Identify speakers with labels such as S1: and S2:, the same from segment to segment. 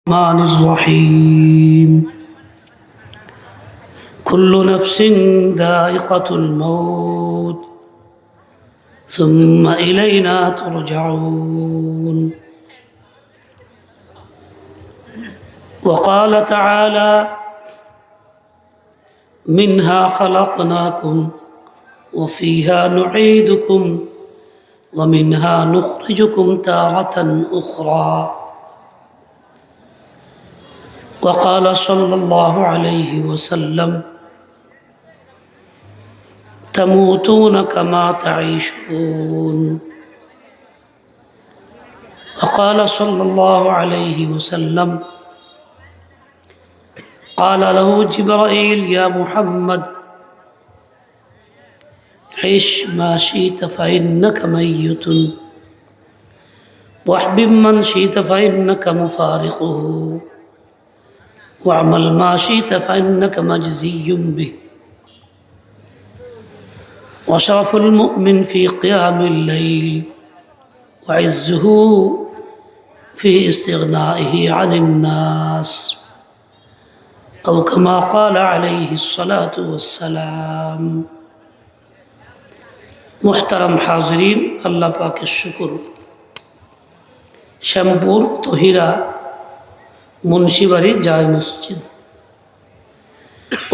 S1: الرحمن الرحيم كل نفس ذائقة الموت ثم إلينا ترجعون وقال تعالى منها خلقناكم وفيها نعيدكم ومنها نخرجكم تارة أخرى وقال صلى الله عليه وسلم تموتون كما تعيشون وقال صلى الله عليه وسلم قال له جبرائيل يا محمد عش ما شئت فإنك ميت واحبب من شئت فإنك مفارقه واعمل ما شئت فإنك مجزي به وشرف المؤمن في قيام الليل وعزه في استغنائه عن الناس أو كما قال عليه الصلاة والسلام محترم حاضرين আল্লাহ পাকের শুকর শ্যামপুর তহিরা মুন্সিবাড়ি জায় মসজিদ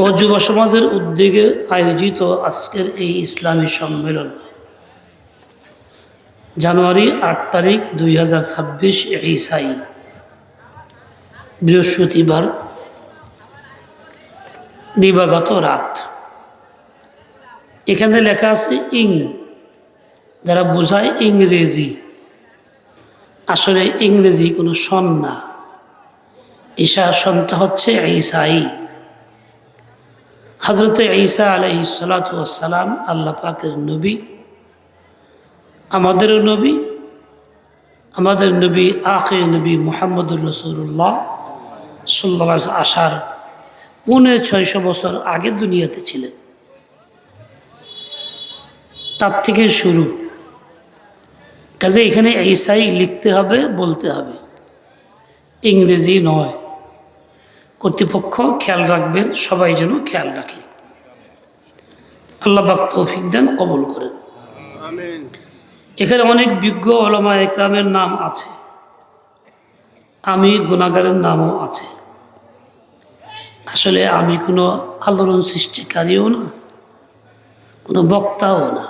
S1: ও যুব সমাজের উদ্যোগে আয়োজিত আজকের এই ইসলামী সম্মেলন জানুয়ারি 8 তারিখ 2026 ঈসাই বৃহস্পতিবার দিবাগত রাত। এখানে লেখা আছে যারা বোঝায় ইংরেজি, আসলে ইংরেজি কোনো সন না, ঈশা সন্তা হচ্ছে ঈসাই। হযরত ঈসা আলাইহিস সালাতু ওয়াস সালাম আল্লাহ পাকের নবী, আমাদেরও নবী, আমাদের নবী আখির নবী মুহাম্মদুর রাসূলুল্লাহ সাল্লাল্লাহু আলাইহি ওয়াসাল্লাম আসার 650 বছর আগে দুনিয়াতে ছিলেন। তার থেকে শুরু, কাজে এখানে ঈসাই লিখতে হবে, বলতে হবে, ইংরেজি নয়। কর্তৃপক্ষ খেয়াল রাখবেন, সবাই যেন খেয়াল রাখে। আল্লাহ পাক তৌফিক দেন, কবুল করেন, আমিন। এখানে অনেক বিজ্ঞ উলামা ইকরামের নাম আছে, আমি গুনাহগারের নামও আছে। আসলে আমি কোনো আলোড়ন সৃষ্টিকারীও না, কোনো বক্তাও না,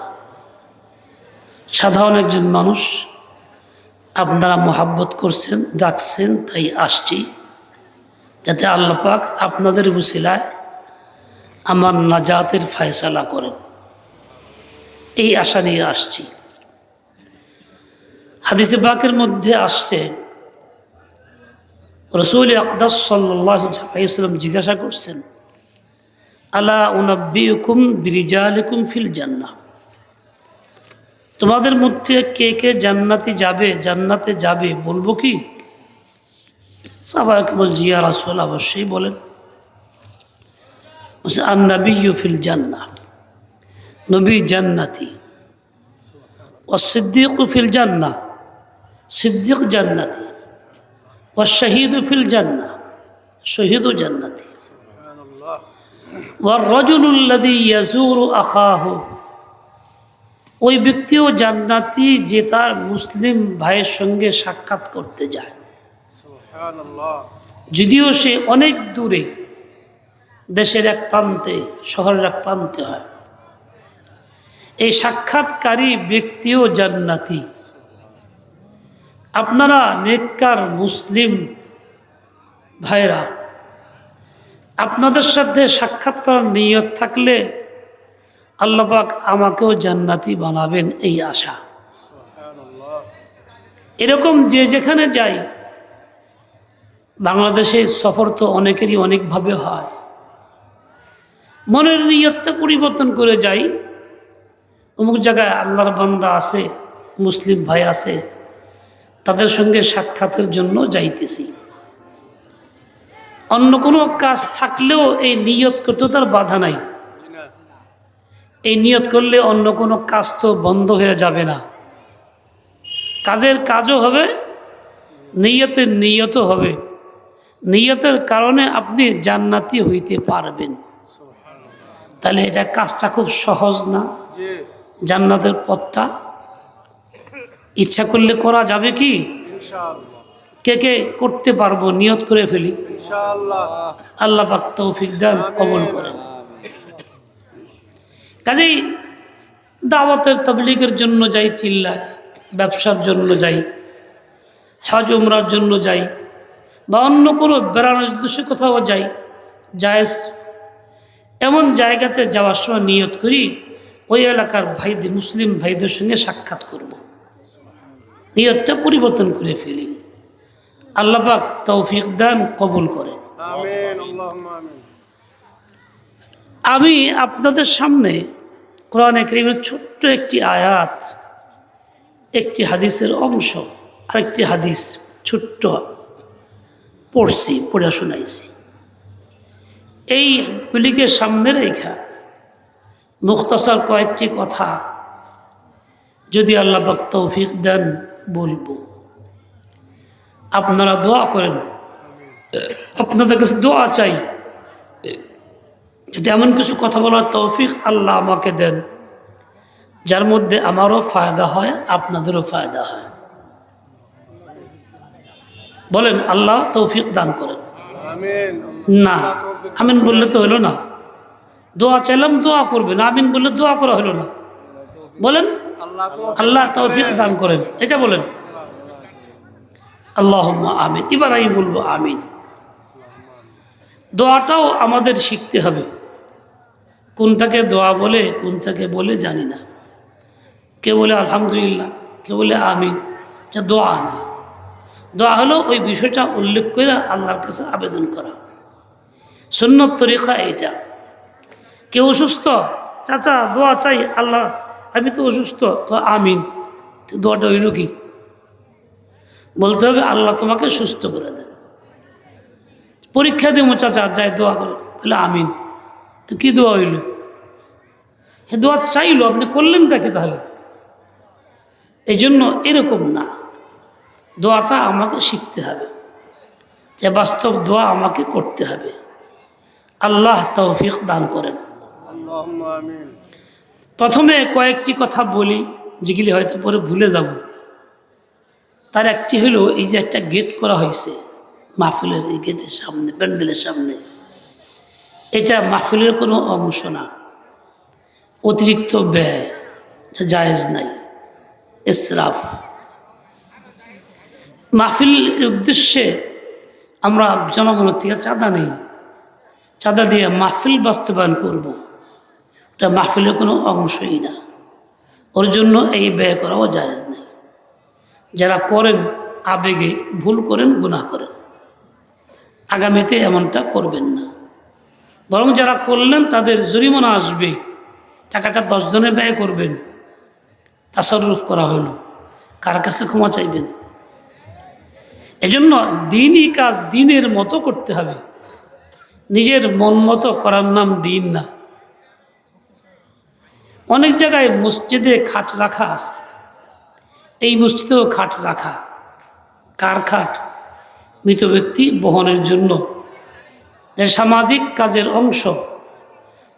S1: সাধারণ একজন মানুষ। আপনারা মোহাব্বত করছেন, ডাকছেন, তাই আসছি, যাতে আল্লাহ পাক আপনাদের ওসিলায় আমার নাজাতের ফয়সালা করেন, এই আশা নিয়ে আসছি। হাদিসে পাকের মধ্যে আসছে, রাসূল আকদাস সাল্লাল্লাহু আলাইহি ওয়াসাল্লাম জিজ্ঞাসা করছেন, আলা উনাব্বিউকুম বিরিজালিকুম ফিল জান্নাহ, তোমাদের মধ্যে কে কে জান্নাতে যাবে বলবো কি? সাহাবায়ে কেরাম জি ইয়া রাসূল, অবশ্যই বলেন। বলছে আন নাবিয়্যু ফিল জান্নাহ, নবী জান্নাতি, ওয়াস সিদ্দীকু ফিল জান্নাহ, সিদ্দীক জান্নাতি, ওয়াস শাহীদু ফিল জান্নাহ, শহীদও জান্নাতি, ওয়ার রাজুলুল্লাযী ইয়াজুরু আখাহু, ওই ব্যক্তিও জান্নাতি যে তার মুসলিম ভাইয়ের সঙ্গে সাক্ষাৎ করতে যায়, যদিও সে অনেক দূরে, দেশের এক প্রান্তে, শহরের এক প্রান্তে হয়। এই সাক্ষাৎকারী ব্যক্তিও জান্নাতি। আপনারা নেককার মুসলিম ভাইরা, আপনাদের সাথে সাক্ষাৎ করার নিয়ত থাকলে আল্লাহ পাক আমাকেও জান্নাতি বানাবেন, এই আশা। এরকম যে যেখানে যাই, বাংলাদেশে সফর তো অনেকেরই অনেকভাবে হয়, মনের নিয়তটা পরিবর্তন করে যাই, অমুক জায়গায় আল্লাহর বান্দা আছে, মুসলিম ভাই আছে, তাদের সঙ্গে সাক্ষাতের জন্য যাইতেছি। অন্য কোনো কাজ থাকলেও এই নিয়ত করতে তার বাধা নাই। এই নিয়ত করলে অন্য কোনো কাজ তো বন্ধ হয়ে যাবে না, কাজের কাজও হবে, নিয়তের নিয়তও হবে। নিয়তের কারণে আপনি জান্নাতি হইতে পারবেন। তাহলে এটা কাজটা খুব সহজ না? জান্নাতের পথটা ইচ্ছা করলে করা যাবে কি? কে কে করতে পারবো? নিয়ত করে ফেলি, আল্লাহ পাক তৌফিক দান কবুল করেন। কাজেই দাওয়াতের তাবলীগের জন্য যাই, চিল্লা ব্যবসার জন্য যাই, হজ উমরার জন্য যাই, বা অন্য কোনো বেড়ানোর উদ্দেশ্যে কোথাও যাই, জায়েজ। এমন জায়গাতে যাওয়ার সময় নিয়ত করি ওই এলাকার ভাইদের, মুসলিম ভাইদের সঙ্গে সাক্ষাৎ করব। নিয়তটা পরিবর্তন করে ফেলি, আল্লাহ পাক তৌফিক দান কবুল করেন। আমি আপনাদের সামনে কোরআনে কারীমের ছোট্ট একটি আয়াত, একটি হাদিসের অংশ, আরেকটি হাদিস ছোট্ট পড়ছি, পড়ে শোনাইছি। এইগুলিকে সামনে রেখা মুখতাসার কয়েকটি কথা যদি আল্লাহ পাক তৌফিক দেন বলবো। আপনারা দোয়া করেন, আপনাদের কাছে দোয়া চাই, যদি এমন কিছু কথা বলার তৌফিক আল্লাহ আমাকে দেন যার মধ্যে আমারও ফায়দা হয়, আপনাদেরও ফায়দা হয়। বলেন আল্লাহ তৌফিক দান করেন। না আমিন বললে তো হলো না, দোয়া চাইলাম দোয়া করবেন, আমিন বললে দোয়া করা হলো না। বলেন আল্লাহ তৌফিক দান করেন, এটা বলেন আল্লাহুম্মা আমিন। এবার আমি বলবো আমিন। দোয়াটাও আমাদের শিখতে হবে, কোনটাকে দোয়া বলে কোনটাকে বলে জানি না। কেউ বলে আলহামদুলিল্লাহ, কেউ বলে আমিন। এটা দোয়া না। দোয়া হলো ওই বিষয়টা উল্লেখ করে আল্লাহর কাছে আবেদন করা। সুন্নত তরিকা এইটা। কেউ অসুস্থ, চাচা দোয়া চাই, আল্লাহ আমি তো অসুস্থ, তো আমিন। দোয়াটা হইল কি? বলতে হবে আল্লাহ তোমাকে সুস্থ করে দেন। পরীক্ষা দেবো চাচা, যাই দোয়া করে, তাহলে আমিন। তো কি দোয়া হইল? হে দোয়া চাইলো, আপনি করলেন তাকে। তাহলে এই জন্য এরকম না, দোয়াটা আমাকে শিখতে হবে, যে বাস্তব দোয়া আমাকে করতে হবে। আল্লাহ তৌফিক দান করেন। প্রথমে কয়েকটি কথা বলি যেগুলি হয়তো পরে ভুলে যাব। তার একটি হলো এই যে একটা গেট করা হয়েছে মাহফিলের, এই গেটের সামনে, প্যান্ডেলের সামনে, এটা মাহফিলের কোনো অংশ না, অতিরিক্ত ব্যয়, জায়েজ নাই, ইসরাফ। মাহফিলের উদ্দেশ্যে আমরা জনগণের থেকে চাঁদা নেই, চাঁদা দিয়ে মাহফিল বাস্তবায়ন করব, এটা মাহফিলের কোনো অংশই না। ওর জন্য এই ব্যয় করাও জায়েজ নেই। যারা করেন আবেগে ভুল করেন, গুনাহ করেন, আগামীতে এমনটা করবেন না। বরং যারা করলেন তাদের জরিমানা আসবে, টাকাটা 10 জনে ব্যয় করবেন, তাসাররুফ করা হলো, কার কাছে ক্ষমা চাইবেন? এজন্য দিনই কাজ দিনের মতো করতে হবে, নিজের মন মতো করার নাম দিন না। অনেক জায়গায় মসজিদে খাট রাখা আছে, এই মসজিদেও খাট রাখা। কার খাট? মৃত ব্যক্তি বহনের জন্য, যে সামাজিক কাজের অংশ,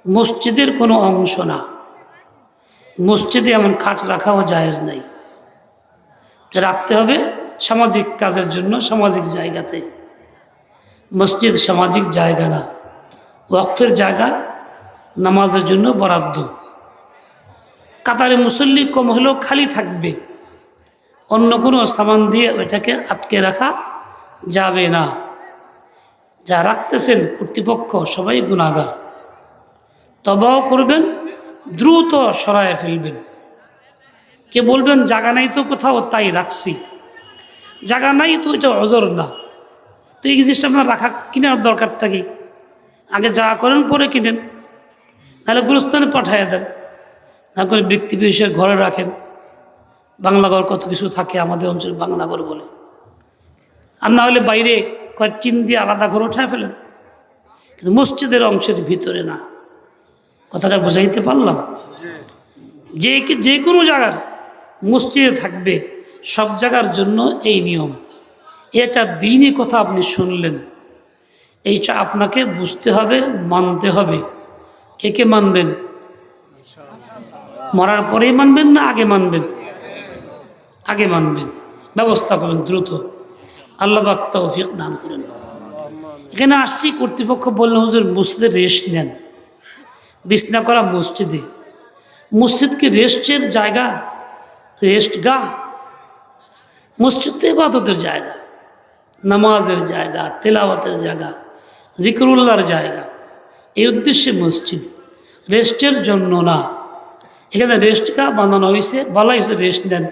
S1: মসজিদের কোনো অংশ না। মসজিদে এমন খাট রাখাও জায়েজ নাই। রাখতে হবে সামাজিক কাজের জন্য, সামাজিক জায়গাতে। মসজিদ সামাজিক জায়গা না, ওয়াকফের জায়গা, নামাজের জন্য বরাদ্দ। কাতারে মুসল্লি কম হলেও খালি থাকবে, অন্য কোনো সামান দিয়ে ওইটাকে আটকে রাখা যাবে না। যা রাখতেছেন কর্তৃপক্ষ সবাই গুনাহগার, তওবাও করবেন, দ্রুত সরায় ফেলবেন। কে বলবেন জায়গা নাই তো কোথাও, তাই রাখছি। জায়গা নাই তো এটা অজর না। তো এই জিনিসটা আপনার রাখা, কেনার দরকারটা কি? আগে যা করেন পরে কিনেন, নাহলে গুরুস্থানে পাঠাইয়া দেন, না করে ব্যক্তি বিশেষের ঘরে রাখেন। বাংলাঘর কত কিছু থাকে আমাদের অঞ্চলে, বাংলাঘর বলে। আর না হলে বাইরে কয়েক চিন দিয়ে আলাদা ঘর উঠায় ফেলেন, কিন্তু মসজিদের অংশের ভিতরে না। কথাটা বোঝাইতে পারলাম? যে কোনো জায়গার মসজিদে থাকবে, সব জায়গার জন্য এই নিয়ম। এটা দিনই কথা আপনি শুনলেন, এইটা আপনাকে বুঝতে হবে, মানতে হবে। কে কে মানবেন? মরার পরেই মানবেন না আগে মানবেন? আগে মানবেন। ব্যবস্থা করুন দ্রুত। আল্লাহ পাক তৌফিক দান করেন। এখানে আসছি, কর্তৃপক্ষ বললেন হুজুর মসজিদে রেস্ট নেন। বিছনা করা মসজিদে, মসজিদ কি রেস্টের জায়গা? রেস্ট গা? মসজিদ তো ইবাদতের জায়গা, নামাজের জায়গা, তেলাওয়াতের জায়গা, জিকরুল্লাহর জায়গা। এই উদ্দেশ্যে মসজিদ, রেস্টের জন্য না। এখানে রেস্ট গা বানানো হয়েছে, বলা হয়েছে রেস্ট নেন।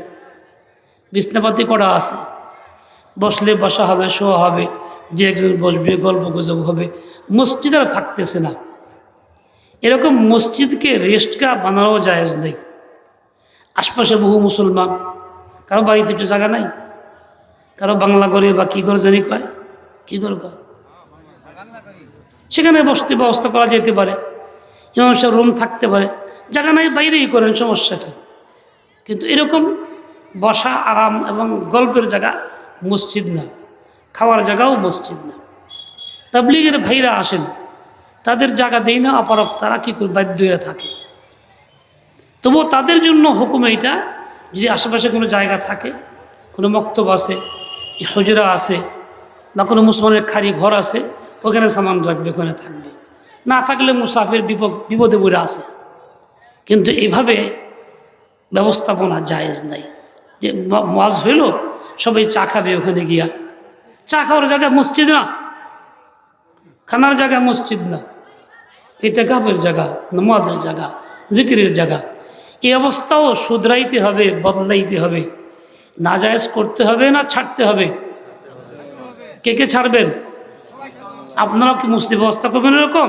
S1: বিছনাপাতি করা আছে, বসলে বসা হবে, শোয়া হবে, যে একজন বসবে, গল্প গুজব হবে। মসজিদ আর থাকতেছে না। এরকম মসজিদকে রেস্টগা বানানো জায়েজ নেই। আশপাশে বহু মুসলমান, কারো বাড়িতে একটু জায়গা নাই, কারো বাংলা করে বা কী করে জানি কয়, কী করে কয়, সেখানে বসতে ব্যবস্থা করা যেতে পারে। ইমাম সাহেব রুম থাকতে পারে, জায়গা নাই বাইরেই করেন, সমস্যা কী? কিন্তু এরকম বসা আরাম এবং গল্পের জায়গা মসজিদ না, খাওয়ার জায়গাও মসজিদ না। তাবলীগের ভাইরা আসেন, তাদের জায়গা দেই না, অপারক তারা কী করে বাধ্য হয়ে থাকে। তবুও তাদের জন্য হুকুম এইটা, যদি আশেপাশে কোনো জায়গা থাকে, কোনো মক্তব আছে, হুজরা আছে, বা কোনো মুসলমানের খালি ঘর আছে, ওখানে সামান রাখবে, ওখানে থাকবে। না থাকলে মুসাফির বিপদে পড়ে আছে। কিন্তু এইভাবে ব্যবস্থাপনা জায়েজ নাই যে ওয়াজ হইল সবাই চা খাবে ওখানে গিয়া। চা খাওয়ার জায়গা মসজিদ না, খানার জায়গা মসজিদ না, এটা কাফের জায়গা, নামাজের জায়গা, জিকিরের জায়গা। এই অবস্থাও শুধরাইতে হবে, বদলাইতে হবে। না জায়েজ করতে হবে না ছাড়তে হবে? কে কে ছাড়বেন? আপনারাও কি মসজিদ ব্যবস্থা করবেন এরকম,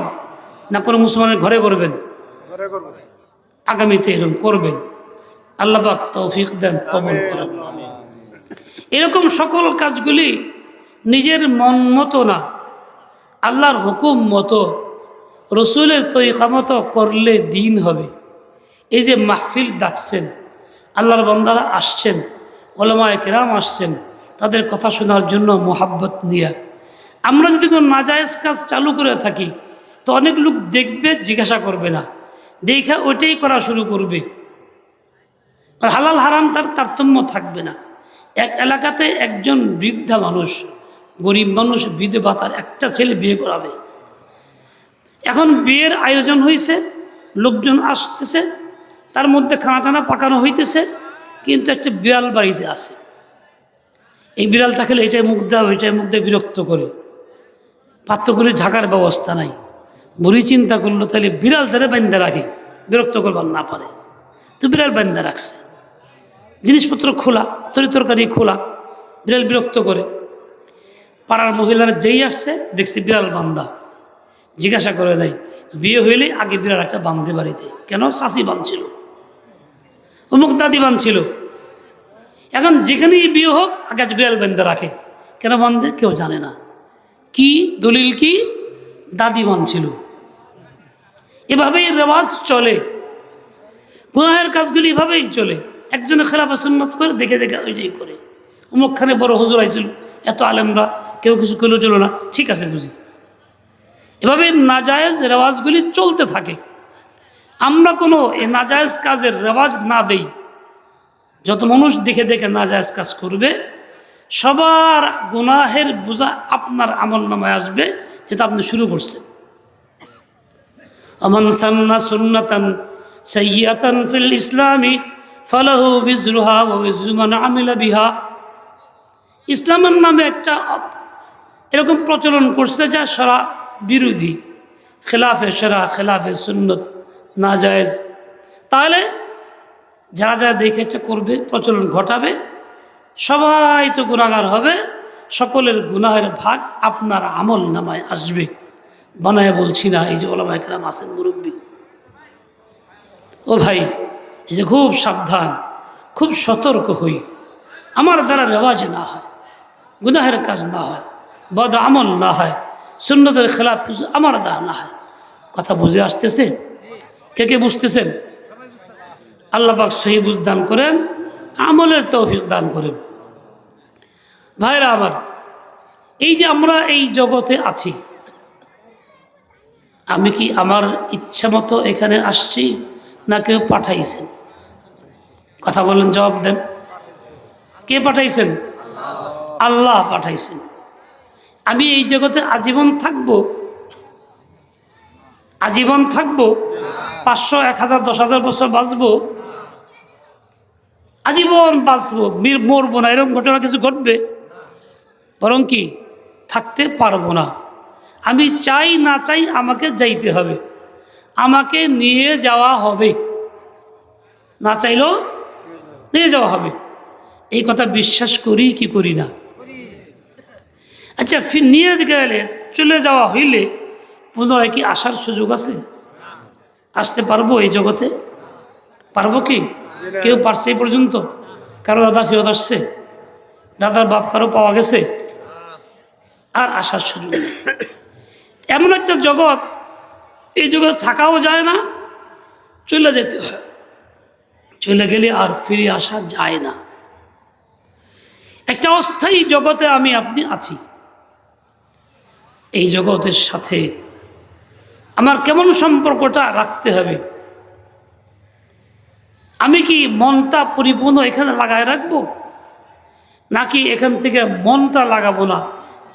S1: না কোনো মুসলমানের ঘরে করবেন? আগামীতে এরকম করবেন। আল্লাহ পাক তৌফিক দেন, কবুল করেন। এরকম সকল কাজগুলি নিজের মন মতো না, আল্লাহর হুকুম মতো, রসুলের তরিকা মতো করলে দিন হবে। এই যে মাহফিল ডাকছেন, আল্লাহর বান্দারা আসছেন, ওলামায়ে কেরাম আসছেন, তাদের কথা শোনার জন্য মোহাব্বত নিয়ে। আমরা যদি কোনো নাজায়েজ কাজ চালু করে থাকি, তো অনেক লোক দেখবে, জিজ্ঞাসা করবে না, দেখা ওইটাই করা শুরু করবে। হালাল হারাম তার তারতম্য থাকবে না। এক এলাকাতে একজন বৃদ্ধা মানুষ, গরিব মানুষ, বিধবা, তার একটা ছেলে বিয়ে করাবে। এখন বিয়ের আয়োজন হয়েছে, লোকজন আসতেছে, তার মধ্যে খানা টানা পাকানো হইতেছে, কিন্তু একটা বিড়াল বাড়িতে আছে। এই বিড়াল থাকলে এটাই মুখ দেওয়া, ওইটাই মুখ দিয়ে বিরক্ত করে, পাত্রগুলি ঢাকার ব্যবস্থা নাই। বুড়ি চিন্তা করলো তাহলে বিড়াল ধরে বান্ধা রাখে, বিরক্ত করবার না পারে, তো বিড়াল বান্ধা রাখছে। জিনিসপত্র খোলা, তরকারি খোলা, বিড়াল বিরক্ত করে। পাড়ার মহিলারা যেই আসছে দেখছি বিড়াল বান্ধা, জিজ্ঞাসা করে নাই। বিয়ে হইলে আগে বিড়াল একটা বান্ধে বাড়িতে, কেন? চাষি বাঁধছিল, অমুক দাদি বাঁধছিল। এখন যেখানেই বিয়ে হোক আগে বিড়াল বান্ধা রাখে, কেন বান্ধে কেউ জানে না। কি দলিল? কি দাদি বাঁধছিল। এভাবেই রেওয়াজ চলে, গুনাহের কাজগুলি এভাবেই চলে। একজনে খেলাফে সুন্নত করে, দেখে দেখে ওইটাই করে। অমুকখানে বড় হুজুর আইছিল, এত আলেমরা, কেউ কিছু করলেও চলো না, ঠিক আছে বুঝি। এভাবে নাজায়েজ রেওয়াজগুলি চলতে থাকে। আমরা কোনো এই নাজায়েজ কাজের রেওয়াজ না দেই, যত মানুষ দেখে দেখে নাজায়েজ কাজ করবে, সবার গুনাহের বোঝা আপনার আমল নামায় আসবে, যেটা আপনি শুরু করছেন। আমান সান্না সুন্নাতান সাইয়্যাতান ফিল ইসলামি ফালাহু বিজরুহা ওয়া বিজরু মান আমিলা বিহা। ইসলামের নামে একটা এরকম প্রচলন করছে যা শরা বিরোধী, খেলাফে শরা, খেলাফে সুন্নত, নাজায়েজ। তাহলে যারা যারা দেখে এটা করবে, প্রচলন ঘটাবে, সবাই তো গুনাহগার হবে, সকলের গুনাহের ভাগ আপনার আমল নামায় আসবে। বানায় বলছি না, এই যে ওলামায়ে কেরাম আছেন, মুরব্বী, ও ভাই, এই যে খুব সাবধান, খুব সতর্ক হই, আমার দ্বারা রেওয়াজ না হয়, গুনাহের কাজ না হয়, বদ আমল না হয়, সুন্নতের খেলাফ কিছু আমার দ্বারা না হয়। কথা বুঝে আসতেছে? কে কে বুঝতেছেন? আল্লাহ পাক সহি বুঝ দান করেন, আমলের তৌফিক দান করেন। ভাইরা আমার, এই যে আমরা এই জগতে আছি, আমি কি আমার ইচ্ছা মতো এখানে আসছি না কেউ পাঠাইছেন? কথা বলেন, জবাব দেন। কে পাঠাইছেন? আল্লাহ পাঠাইছেন। আমি এই জগতে আজীবন থাকব? আজীবন থাকব? 500, 1000, 10,000 বছর বাঁচবো? আজীবন বাঁচবো, মরবো না, এরকম ঘটনা কিছু ঘটবে? বরং কি থাকতে পারবো না। আমি চাই না চাই আমাকে যাইতে হবে, আমাকে নিয়ে যাওয়া হবে, না চাইলেও নিয়ে যাওয়া হবে। এই কথা বিশ্বাস করি কি করি না? আচ্ছা, ফির নিয়ে গেলে, চলে যাওয়া হইলে পুনরায় কি আসার সুযোগ আছে? আসতে পারবো এই জগতে? পারবো কি? কেউ পারছে এই পর্যন্ত? কারো দাদা ফেরত আসছে? দাদার বাপ কারো পাওয়া গেছে? আর আসার সুযোগ নেই। এমন একটা জগৎ, এই জগতে থাকাও যায় না, চলে যেতে হয়। চলে গেলে আর ফিরে আসা যায় না। একটা অস্থায়ী জগতে আমি আপনি আছি। এই জগতের সাথে আমার কেমন সম্পর্কটা রাখতে হবে? আমি কি মনটা পরিপূর্ণ এখানে লাগায় রাখবো, নাকি এখান থেকে মনটা লাগাবো না,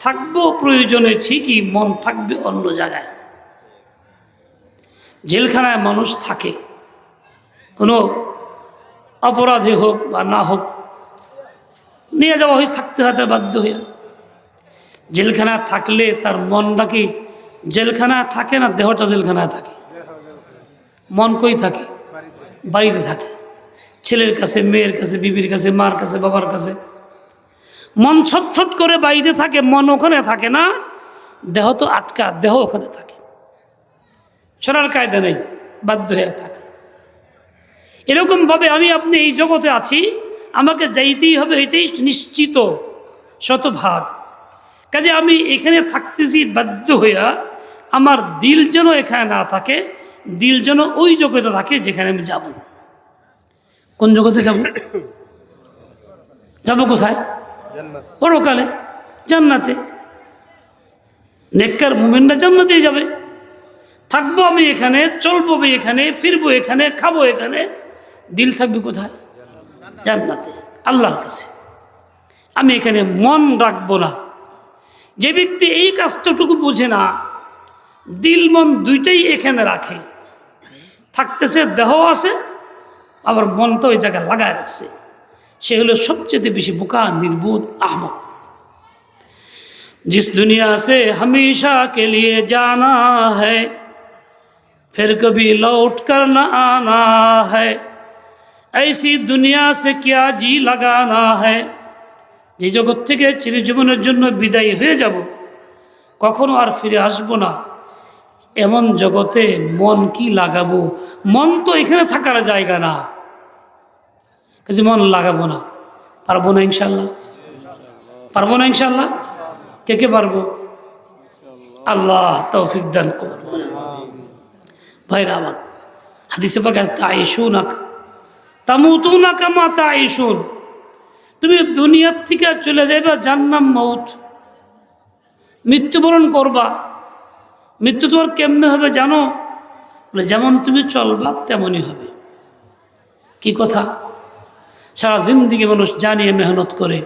S1: থাকবো প্রয়োজনে ঠিকই, মন থাকবে অন্য জায়গায়? জেলখানায় মানুষ থাকে, কোনো অপরাধী হোক বা না হোক, নিয়ে যাওয়া হয়ে থাকতে হতে বাধ্য হয়ে। জেলখানায় থাকলে তার মনটা কি জেলখানায় থাকে না দেহটা জেলখানায় থাকে? মন কই থাকে? বাড়িতে থাকে, ছেলের কাছে, মেয়ের কাছে, বিবির কাছে, মার কাছে, বাবার কাছে। মন ছটফট করে বাড়িতে থাকে, মন ওখানে থাকে না। দেহ তো আটকা, দেহ ওখানে থাকে, ছড়ার কায়দা নেই, বাধ্য হয়ে থাকে। এরকমভাবে আমি আপনি এই জগতে আছি, আমাকে যাইতেই হবে, এটাই নিশ্চিত শতভাগ। কাজে আমি এখানে থাকতেছি বাধ্য হইয়া, আমার দিল যেন এখানে না থাকে, দিল যেন ওই জগতে থাকে যেখানে আমি যাব। কোন জগতে যাব? যাব কোথায়? পরকালে, জান্নাতে। নেককার মুমিনরা জান্নাতেই যাবে। থাকবো আমি এখানে, চলবো আমি এখানে, ফিরবো এখানে, খাবো এখানে, দিল থাকবে কোথায়? জান্নাতে, আল্লাহর কাছে। আমি এখানে মন রাখবো না। যে ব্যক্তি এই কাজটুকু বোঝে না, দিল মন দুইটাই এখানে রাখে, থাকতেছে, দেহ আছে, আবার মনটা ওই জায়গায় লাগায় রাখছে, সে হলো সবচেয়ে বেশি বোকা, নির্বোধ, আহমক। जिस दुनिया से हमेशा के लिए जाना है, फिर कभी लौट कर न आना है, ऐसी दुनिया से क्या जी लगाना है। যে জগৎ থেকে চিরজীবনের জন্য বিদায়ী হয়ে যাব, কখনো আর ফিরে আসবো না, এমন জগতে মন কি লাগাবো? মন তো এখানে থাকার জায়গা না, কাজে মন লাগাবো না। পারবো না ইনশাল্লাহ? পারবো না ইনশাল্লাহ? কে কে পারবো? আল্লাহ তৌফিক দান কবুল করেন। ভাইরা আমার, হাদিসে পাক আছে, তাইশুনা তামুতুনা কামা তাইশুন। তুমি দুনিয়ার থেকে চলে যাইবা, জান্নাম মউত, মৃত্যুবরণ করবা। মৃত্যু তোমার কেমনে হবে জানো? বলে যেমন তুমি চলবা তেমনই হবে। কি কথা? সারা জিন্দিগি মানুষ জানিয়ে মেহনত করে,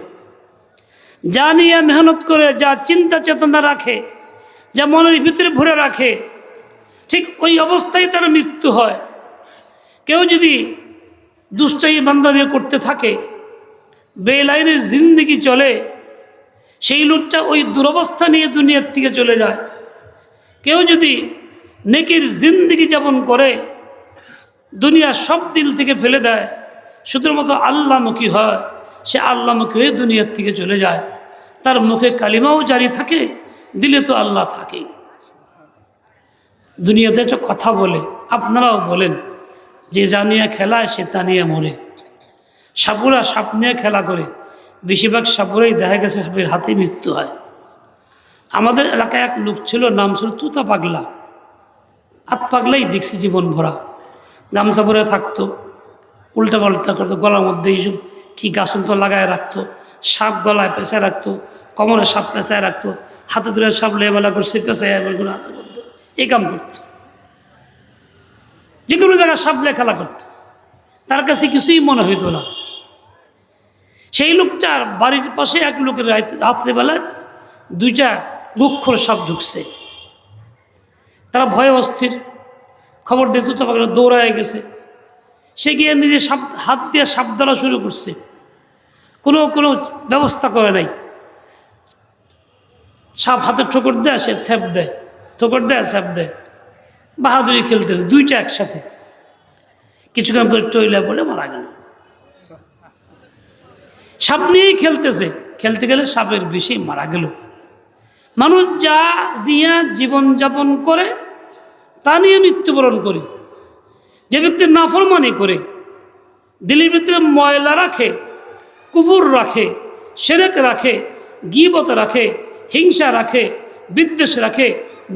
S1: জানিয়ে মেহনত করে, যা চিন্তা চেতনা রাখে, যা মনের ভিতরে ভরে রাখে, ঠিক ওই অবস্থায় তার মৃত্যু হয়। কেউ যদি দুষ্টাই বান্দামি করতে থাকে, বেলাইনের জিন্দিগি চলে, সেই লোকটা ওই দুরবস্থা নিয়ে দুনিয়ার থেকে চলে যায়। কেউ যদি নেকির জিন্দিগি যাপন করে, দুনিয়া সব দিল থেকে ফেলে দেয়, শুধুমাত্র আল্লাহমুখী হয়, সে আল্লাহমুখী হয়ে দুনিয়ার থেকে চলে যায়। তার মুখে কালিমাও জারি থাকে, দিলে তো আল্লাহ থাকেই। দুনিয়াতে একটা কথা বলে, আপনারাও বলেন, যে জানিয়ে খেলায় সে তা নিয়ে মরে। সাপুরা সাপ নিয়ে খেলা করে, বেশিরভাগ সাপুরাই দেখা গেছে সাপের হাতে মৃত্যু হয়। আমাদের এলাকায় এক লোক ছিল, নাম ছিল তুতা পাগলা। হাত পাগলাই দেখছি জীবন ভরা, গামছা পরে থাকতো, উল্টা পাল্টা করতো, গলার মধ্যে এইসব কি গাছন তো লাগায় রাখতো, সাপ গলায় পেঁচায় রাখতো, কোমরে সাপ পেঁচায় রাখতো, হাতে ধরে সাপ লেবেলা করছে পেঁচায় হাতের মধ্যে। এই কাম করত, যে কোনো জায়গায় সাবলে খেলা করত, তার কাছে কিছুই মনে হইতো না। সেই লোকটার বাড়ির পাশে এক লোকের রাত্রেবেলা দুইটা গুক্ষর সাপ ঢুকছে। তারা ভয়ে অস্থির, খবর দিত, তখন দৌড়ায় গেছে। সে গিয়ে নিজে হাত দিয়ে সাপ ধরা শুরু করছে, কোনো ব্যবস্থা করে নাই। সাপ হাতে ঠোকর দেয়, সে স্যাপ দেয়, ঠোকর দেয়, স্যাপ দেয়, বাহাদুরি খেলতেছে দুইটা একসাথে। কিছুক্ষণ পরে টইলা পড়ে মারা গেল। সাপ নিয়েই খেলতেছে, খেলতে গেলে সাপের বিষে মারা গেল। মানুষ যা দিয়া জীবনযাপন করে তা নিয়ে মৃত্যুবরণ করে। যে ব্যক্তি নাফরমানি করে, দিলের ভিতরে ময়লা রাখে, কুফুর রাখে, শিরক রাখে, গীবত রাখে, হিংসা রাখে, বিদ্বেষ রাখে,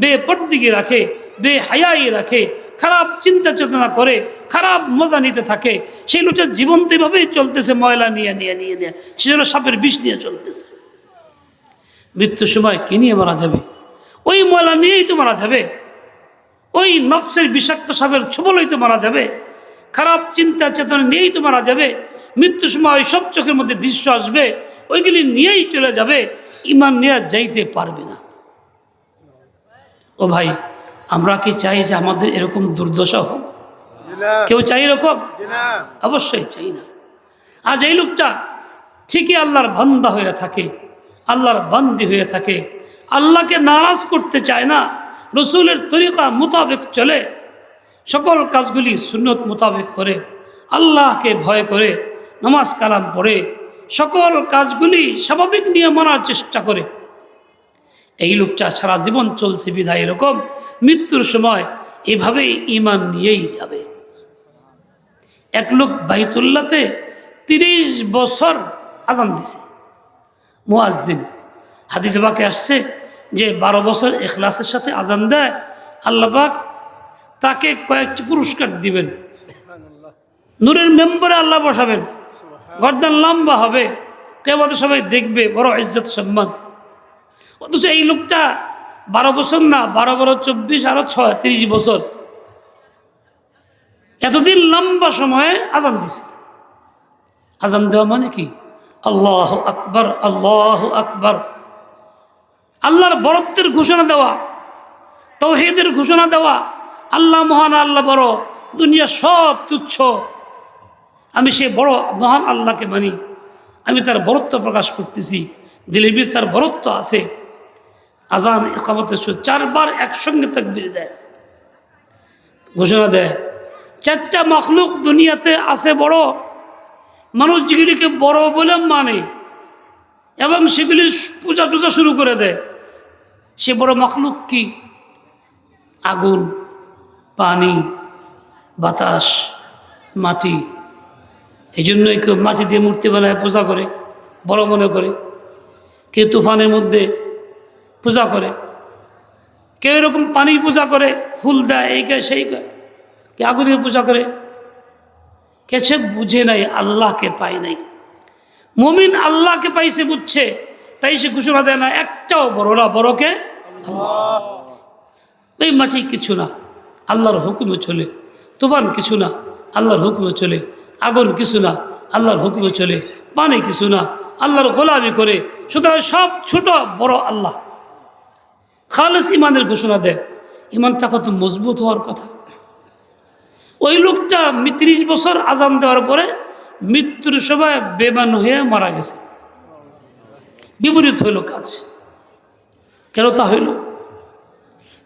S1: বেপরদিগি রাখে, বেহায়াই রাখে, খারাপ চিন্তা চেতনা করে, খারাপ মজা নিতে থাকে, সেই লোকটা জীবন্ত এভাবেই চলতেছে, ময়লা নিয়ে নিয়ে নিয়ে নিয়ে, সেজন্য সাপের বিষ নিয়ে চলতেছে। মৃত্যুর সময় কি নিয়ে মারা যাবে? ওই ময়লা নিয়েই তো মারা যাবে, ওই নফসের বিষাক্ত সাপের ছোবলই তো মারা যাবে, খারাপ চিন্তা চেতনা নিয়েই তো মারা যাবে। মৃত্যুর সময় সব চোখের মধ্যে দৃশ্য আসবে, ওইগুলি নিয়েই চলে যাবে, ইমান নিয়ে যাইতে পারবে না। ও ভাই, আমরা কি চাই যে আমাদের এরকম দুর্দশা হোক? কেউ চাই এরকম? অবশ্যই চাই না। আজ এই লোকটা ঠিকই আল্লাহর বান্দা হয়ে থাকে, আল্লাহর বান্দি হয়ে থাকে, আল্লাহকে নারাজ করতে চায় না, রসুলের তরিকা মোতাবেক চলে, সকল কাজগুলি সুন্নত মোতাবেক করে, আল্লাহকে ভয় করে, নামাজ কালাম পড়ে, সকল কাজগুলি স্বাভাবিক নিয়ে মানার চেষ্টা করে। এই লোকটা সারা জীবন চলছে বিধায় এরকম মৃত্যুর সময় এভাবেই ইমান নিয়েই যাবে। এক লোক বাইতুল্লাহতে 30 বছর আজান দিছে, মুয়াজ্জিন। হাদিসে পাকে আসছে যে 12 বছর ইখলাসের সাথে আজান দেয়, আল্লাহ পাক তাকে কয়েকটি পুরস্কার দিবেন। নূরের মেম্বারে আল্লাহ বসাবেন, গর্দান লম্বা হবে, কিয়ামতে সবাই দেখবে, বড় ইজ্জত সম্মান। অথচ এই লোকটা 12 বছর না, 12 24 আরো 6, 30 বছর, এতদিন লম্বা সময়ে আজান দিছে। আজান দেওয়া মানে কি? আল্লাহ আকবার, আল্লাহ আকবার, আল্লাহর বরত্বের ঘোষণা দেওয়া, তাওহীদের ঘোষণা দেওয়া, আল্লাহ মহান, আল্লাহ বড়, দুনিয়া সব তুচ্ছ, আমি সে বড় মহান আল্লাহকে মানি, আমি তার বরত্ব প্রকাশ করতেছি, দিলের ভিতরে তার বরত্ব আছে। আজান ইকামতের 4 বার একসঙ্গে তাকবীর দেয়, ঘোষণা দেয় 4টা মখলুক দুনিয়াতে আছে বড়, মানুষ যেগুলিকে বড় বলে মানে এবং সেগুলির পূজা টুজা শুরু করে দেয়। সে বড় মখলুক কি? আগুন, পানি, বাতাস, মাটি। এই জন্যই কেউ মাটি দিয়ে মূর্তি বানায় পূজা করে, বড় মনে করে। কেউ তুফানের মধ্যে পূজা করে, কেউ এরকম পানি পূজা করে, ফুল দেয়, এই গায়ে সেই গায়ে, কে আগুনের পূজা করে। কে সে বুঝে নাই, আল্লাহকে পায় নাই। মুমিন আল্লাহকে পাইছে, বুঝছে, তাই সে ঘোষণা দেয় না একটাও বড় না, বড়কে এই মাটি কিছু না, আল্লাহর হুকুমে চলে। তুফান কিছু না, আল্লাহর হুকুমে চলে। আগুন কিছু না, আল্লাহর হুকুমে চলে। পানি কিছু না, আল্লাহর গোলামি করে। সুতরাং সব ছোট বড় আল্লাহ। খালেস ইমানের ঘোষণা দেয়। ইমানটা কত মজবুত হওয়ার কথা। ওই লোকটা 30 বছর আজান দেওয়ার পরে মৃত্যুর সময় বেমান হয়ে মারা গেছে। বিপরীত হইল কাজ। কেন তা হইল?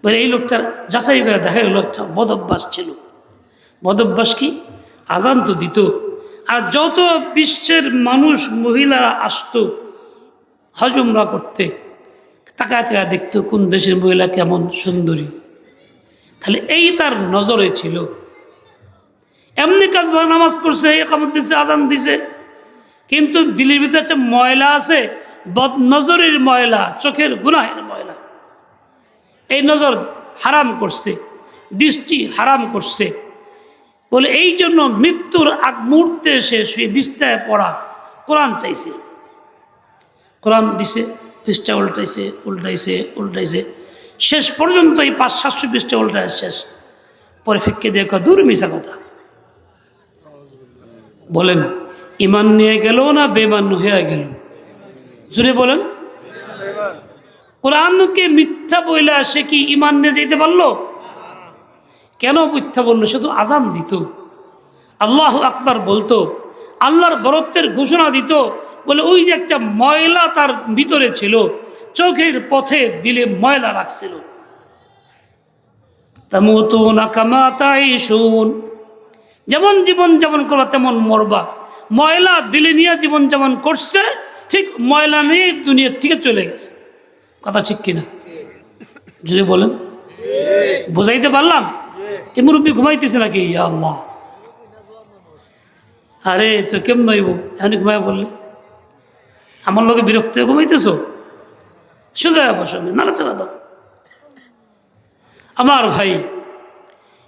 S1: বলে এই লোকটার যাচাই করে দেখা গেল একটা বদভ্যাস ছিল। বদভ্যাস কি? আজান তো দিত, আর যত বিশ্বের মানুষ মহিলারা আসতো হজ উমরা করতে, তাকায় তাকায় দেখতো কোন দেশের মহিলা কেমন সুন্দরী, খালি এই তার নজরে ছিল। এমনি কাজ ভালো, নামাজ পড়ছে, একামত দিছে, আজান দিছে, কিন্তু দিলের ভিতরে একটা ময়লা আছে, বদ নজরের ময়লা, চোখের গুনাহের ময়লা। এই নজর হারাম করছে, দৃষ্টি হারাম করছে। বলে এই জন্য মৃত্যুর আগ মুহূর্তে সে শুয়ে বিছনায় পড়া কোরআন চাইছে। কোরআন দিছে, পৃষ্ঠা উল্টাইছে, উল্টাইছে, উল্টাইছে, শেষ পর্যন্ত এই 500-700 পৃষ্ঠা উল্টায় শেষ, পরে ফিক্কে দিয়ে দূর মিশা কথা। বলেন ইমান নিয়ে গেল না বেমান হয়ে গেল? জুড়ে বলেন। কোরআনকে মিথ্যা বইলা সে কি ইমান নিয়ে যেতে পারলো? কেন মিথ্যা বললো? সে তো আজান দিত, আল্লাহু আকবার বলতো, আল্লাহর বরত্বের ঘোষণা দিত, বলে ওই যে একটা ময়লা তার ভিতরে ছিল, চোখের পথে দিলে ময়লা রাখছিল। তামুতুনা কামা তাইশুন, যেমন জীবন যেমন করবা তেমন মরবা। ময়লা দিলে নিয়ে জীবন যেমন করছে, ঠিক ময়লা নিয়ে দুনিয়ার থেকে চলে গেছে। কথা ঠিক কিনা? যদি বলেন, বুঝাইতে পারলাম? এই মুরব্বী ঘুমাইতেছে নাকি? ইয়া আল্লাহ, আরে তো কেমন হইব এখন ঘুমাই বললে? আমার লোকে বিরক্ত হয়ে ঘুমাইতেছ? সোজা বসবে, নাড়াচাড়া দাও। আমার ভাই,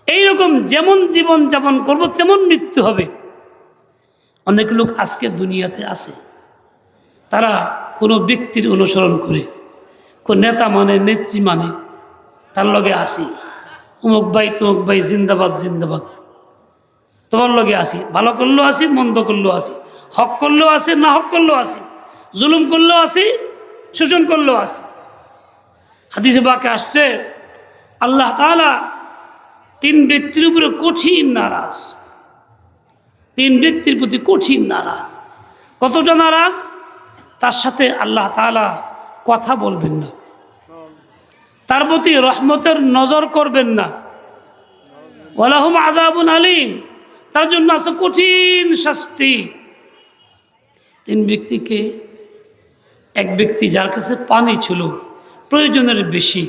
S1: এইরকম যেমন জীবন যাপন করবো তেমন মৃত্যু হবে। অনেক লোক আজকে দুনিয়াতে আছে, তারা কোনো ব্যক্তির অনুসরণ করে, কোন নেতা মানে নেত্রী মানে তার লগে আসি, অমুক ভাই তমুক ভাই জিন্দাবাদ জিন্দাবাদ, তোমার লগে আসি, ভালো করলেও আসি মন্দ করলেও আসি, হক করলেও আসি না হক করলেও আসি, জুলুম করলেও আসি শোষণ করলেও আসি। হাদিসে পাকে আসছে আল্লাহ তাআলা 3 ব্যক্তির উপরে কঠিন নারাজ, 3 ব্যক্তির প্রতি কঠিন নারাজ। কতটা নারাজ? তার সাথে আল্লাহ তাআলা কথা বলবেন না, তার প্রতি রহমতের নজর করবেন না। ওয়ালাহুম আযাবুন আলীম, তার জন্য আছে কঠিন শাস্তি। 3 ব্যক্তিকে, এক ব্যক্তি যার কাছে পানি ছিল প্রয়োজনের বেশি,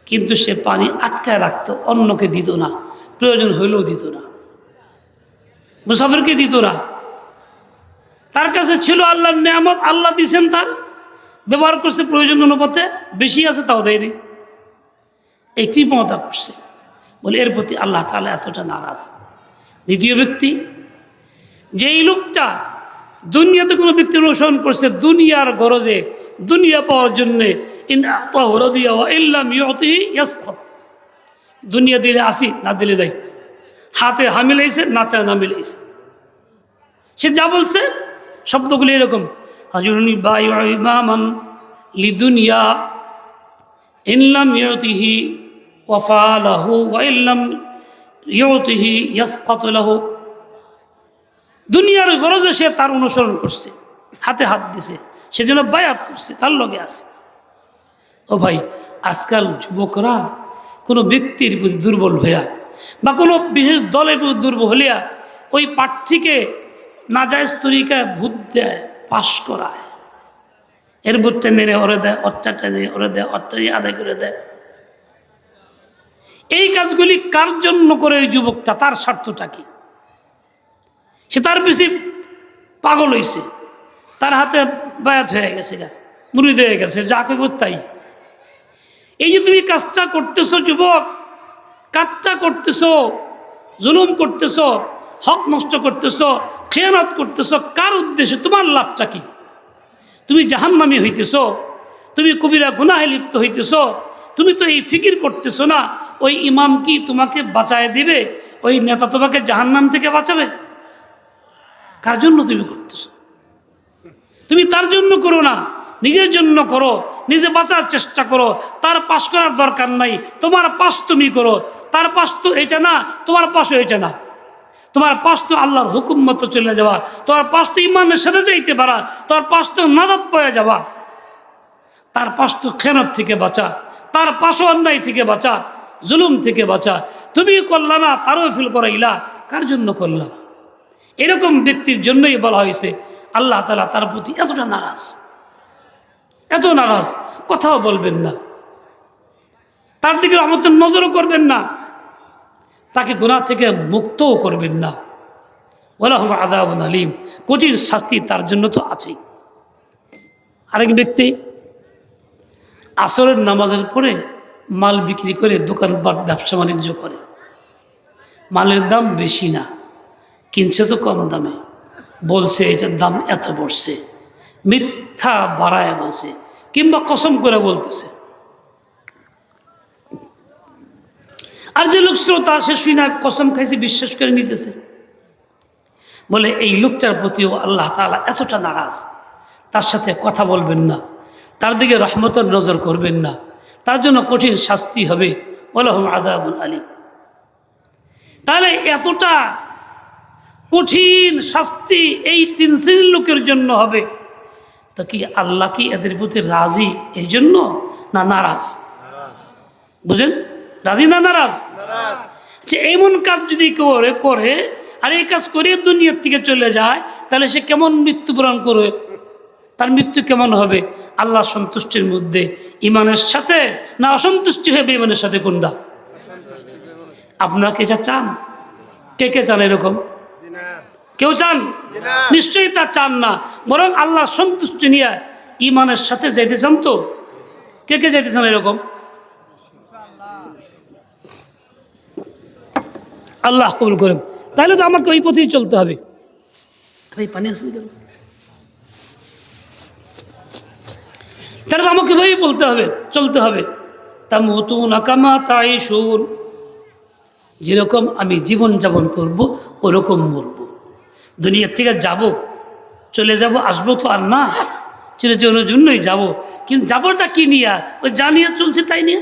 S1: কিন্তু সে পানি আটকায় রাখতো, অন্যকে দিত না, প্রয়োজন হইলেও দিত না, মুসাফিরকে দিত না। তার কাছে ছিল আল্লাহর নেয়ামত, আল্লাহ দিয়েছেন, তার ব্যবহার করছে প্রয়োজন অনুপাতে, বেশি আছে তাও দেয়নি, এই কৃপণতা করছে বলে এর প্রতি আল্লাহ তাআলা এতটা নারাজ। দ্বিতীয় ব্যক্তি, যেই লোকটা দুনিয়াতে কোনো ব্যক্তির অনুসরণ করছে দুনিয়ার গরজে, দুনিয়া পাওয়ার জন্যে, দুনিয়া দিলে আসি না দিলে নাই, হাতে হা মিলাইছে নাতে না মিলাইছে, সে যা বলছে শব্দগুলি এরকম, হাজুরনি বায়ু ইমামান লিদুনিয়া ইনলাম ইউতিহি ওয়াফালাহু ওয়া ইল্লাম ইউতিহি ইয়াসখাতু লাহু। দুনিয়ার গরজে সে তার অনুসরণ করছে, হাতে হাত দিছে, সেজন্য বায়াত করছে, তার লগে আছে। ও ভাই, আজকাল যুবকরা কোনো ব্যক্তির প্রতি দুর্বল হইয়া বা কোনো বিশেষ দলের প্রতি দুর্বল হইয়া ওই প্রার্থীকে নাজায়েজ তরিকায় ভোট দেয়, পাশ করায়, এর ভোটটা নেড়ে ওরে দেয়, অর্থাৎটা নিয়ে ওরে দেয়, অর্থাৎ আদায় করে দেয়। এই কাজগুলি কার জন্য করে ওই যুবকটা? তার স্বার্থটা কি? সে তার পিছিয়ে পাগল হয়েছে, তার হাতে বায়াত হয়ে গেছে, মুরিদ হয়ে গেছে, যা কইব তাই। এই যে তুমি কাজটা করতেছ যুবক, কাজটা করতেছ, জুলুম করতেছ, হক নষ্ট করতেছ, খেয়ানত করতেছ, কার উদ্দেশ্যে? তোমার লাভটা কি? তুমি জাহান্নামী হইতেছ, তুমি কবিরা গুনাহে লিপ্ত হইতেছ। তুমি তো এই ফিকির করতেছ না ওই ইমাম কি তোমাকে বাঁচায় দিবে, ওই নেতা তোমাকে জাহান্নাম থেকে বাঁচাবে? কার জন্য তুমি করতেছ? তুমি তার জন্য করো না, নিজের জন্য করো, নিজে বাঁচার চেষ্টা করো। তার পাশ করার দরকার নাই, তোমার পাশ তুমি করো। তার পাশ তো এটা না, তোমার পাশও এটা না। তোমার পাশ তো আল্লাহর হুকুম মতো চলে যাওয়া, তোমার পাশ তো ইমানের সাথে যাইতে পারা, তোমার পাশ তো নাজাত পেয়ে যাওয়া। তার পাশ তো খেয়ানত থেকে বাঁচা, তার পাশও অন্যায় থেকে বাঁচা, জুলুম থেকে বাঁচা। তুমি করলা না, তারও ফিল করাইলা, কার জন্য করলা? এরকম ব্যক্তির জন্যই বলা হয়েছে আল্লাহ তাআলা তার প্রতি এতটা নারাজ, এত নারাজ, কথাও বলবেন না, তার দিকে রহমতের নজরও করবেন না, তাকে গুনাহ থেকে মুক্তও করবেন না। ওয়ালাহুম আযাবুন আলীম, কঠিন শাস্তি তার জন্য তো আছেই। আরেক ব্যক্তি আসরের নামাজের পরে মাল বিক্রি করে দোকানপাট ব্যবসা বাণিজ্য করে, মালের দাম বেশি না, কিনছে তো কম দামে, বলছে এটার দাম এত পড়ছে, মিথ্যা বাড়ায় বলছে, কিংবা কসম করে বলতেছে। আর যে লোক শ্রোতা সে শুই না কসম খাইছে বিশ্বাস করে নিতেছে। বলে এই লোকটার প্রতিও আল্লাহ তাআলা এতটা নারাজ, তার সাথে কথা বলবেন না, তার দিকে রহমতের নজর করবেন না, তার জন্য কঠিন শাস্তি হবে, ওয়ালাহুম আযাবুন আলীম। তাহলে এতটা কঠিন শাস্তি এই 3 শ্রেণীর লোকের জন্য হবে, তো কি আল্লাহ কি এদের প্রতি রাজি এই জন্য না নারাজ? বুঝেন, রাজি না নারাজ? যে এমন কাজ যদি করে আর এই কাজ করে দুনিয়ার থেকে চলে যায়, তাহলে সে কেমন মৃত্যুবরণ করবে? তার মৃত্যু কেমন হবে? আল্লাহ সন্তুষ্টির মধ্যে ইমানের সাথে না অসন্তুষ্টি হবে ইমানের সাথে? কোনটা? আপনারা কি এটা চান? কে কে চান এরকম? কেউ চান? নিশ্চয়ই তা চান না, বরং আল্লাহ সন্তুষ্টি নিয়ে ইমানের সাথে যাইতে চান। তো কে কে যাইতে চান এরকম? আল্লাহ কবুল করেন। তাহলে তো আমাকে ওই পথেই চলতে হবে। পানি আসছে কেন? তাহলে তো আমাকে ওই বলতে হবে, চলতে হবে। তামুতুনা কামা তাঈশুন, যেরকম আমি জীবন যাপন করব ওরকম মরব। দুনিয়ার থেকে যাব, চলে যাব, আসবো তো আর না, চিরজীবনের জন্যই যাব। কিন্তু যাবোটা কি নিয়ে? ওই যা নিয়ে চলছে তাই নিয়ে।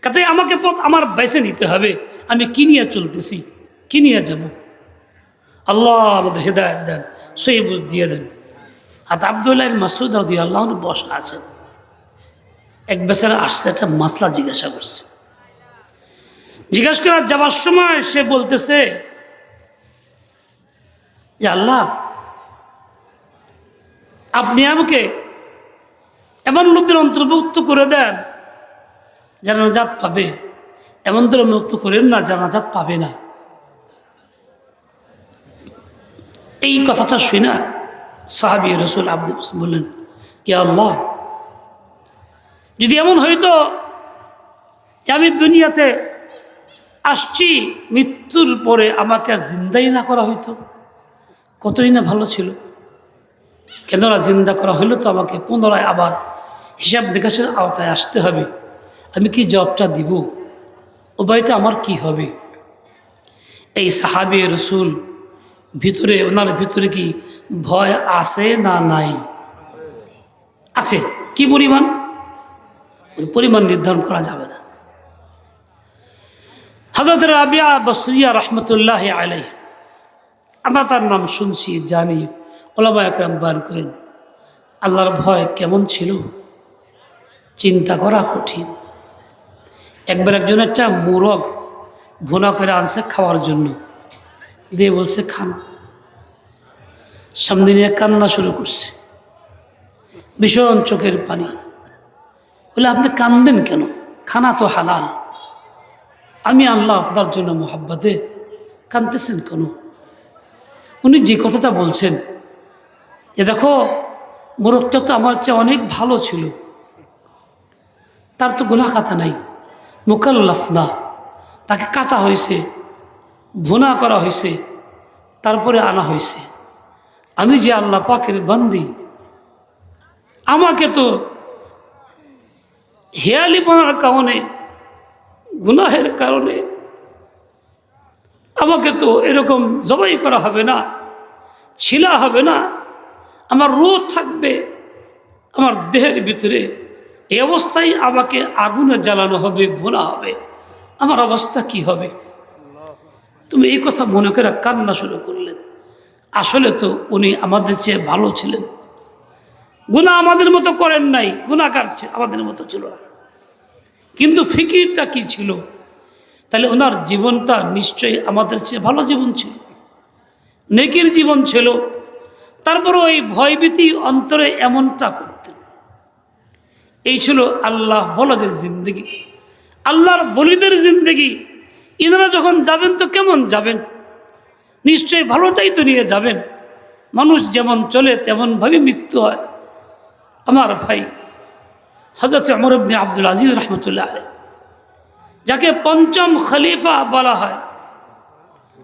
S1: কাজে আমাকে পথ আমার বেছে নিতে হবে, আমি কি নিয়ে চলতেছি, কি নিয়ে যাব। আল্লাহ আমাদের হেদায়েত দেন, সেই বুঝ দিয়ে দেন। আর আব্দুল্লাহ মাসউদ রাদিয়াল্লাহু আনহু বসা আছেন, এক বেচারা আসছে, একটা মাসলা জিজ্ঞাসা করছে। জিজ্ঞাসা করার যাবার সময় সে বলতেছে যে আল্লাহ, আপনি আমাকে এমন লোকদের অন্তর্ভুক্ত করে দেন যারা নাজাত পাবে, এমন মুক্ত করেন না যারা নাজাত পাবে না। এই কথাটা শুনে সাহাবী রাসূল আব্দুল বললেন, ইয়া আল্লাহ, যদি এমন হইতো যে আমি দুনিয়াতে আসছি, মৃত্যুর পরে আমাকে জিন্দাই না করা হইতো, কতই না ভালো ছিল। কেননা জিন্দা করা হইলো তো আমাকে পুনরায় আবার হিসাব নিকাশের আওতায় আসতে হবে। আমি কি জবটা দিব? ও বাড়িতে আমার কি হবে? এই সাহাবী রাসূল ভিতরে, ওনার ভিতরে কি ভয় আছে না নাই? আছে। কি পরিমাণ? ওই পরিমাণ নির্ধারণ করা যাবে না। হযরত রাবিয়া বসরিয়া রাহমাতুল্লাহি আলাইহি, আমরা তার নাম শুনছি, জানি, ওলামা একরাম বয়ান করেন। আল্লাহর ভয় কেমন ছিল চিন্তা করা কঠিন। একবার একজন একটা মোরগ ভুনা করে আনছে খাওয়ার জন্য, দিয়ে বলছে খান। সামনে নিয়ে কান্না শুরু করছে, ভীষণ চোখের পানি। বলে আপনি কান্দেন কেন? খানা তো হালাল, আমি আল্লাহ আপনার জন্য মোহাব্বতে, কাঁদতেছেন কেন? উনি যে কথাটা বলছেন যে দেখো, মোরগটা তো আমার চেয়ে অনেক ভালো ছিল, তার তো গুনাহ খাতা নাই, মুকাল্লাফ না, তাকে কাটা হয়েছে, ভুনা করা হয়েছে, তারপরে আনা হয়েছে। আমি যে আল্লাহ পাকের বান্দি, আমাকে তো হেয়ালিপনার কারণে, গুনাহের কারণে আমাকে তো এরকম জবাই করা হবে না, ছিলা হবে না, আমার রূহ থাকবে আমার দেহের ভিতরে, এই অবস্থায় আমাকে আগুনে জ্বালানো হবে, ভোলা হবে, আমার অবস্থা কি হবে? তুমি এই কথা মনে করে কান্না শুরু করলেন। আসলে তো উনি আমাদের চেয়ে ভালো ছিলেন, গুনাহ আমাদের মতো করেন নাই, গুনাহগার আমাদের মতো ছিল না, কিন্তু ফিকিরটা কি ছিল? তাহলে ওনার জীবনটা নিশ্চয়ই আমাদের চেয়ে ভালো জীবন ছিল, নেকির জীবন ছিল। তারপরে ওই ভয়ভীতি অন্তরে এমনটা করতেন। এই ছিল আল্লাহ ওয়ালাদের জিন্দগি, আল্লাহর ওলিদের জিন্দগি। ইনারা যখন যাবেন তো কেমন যাবেন? নিশ্চয়ই ভালোটাই তো নিয়ে যাবেন। মানুষ যেমন চলে তেমনভাবে মৃত্যু হয়। আমার ভাই হযরত ওমর ইবনে আব্দুল আজিজ রহমতুল্লাহ আলাইহি, যাকে পঞ্চম খলিফা বলা হয়,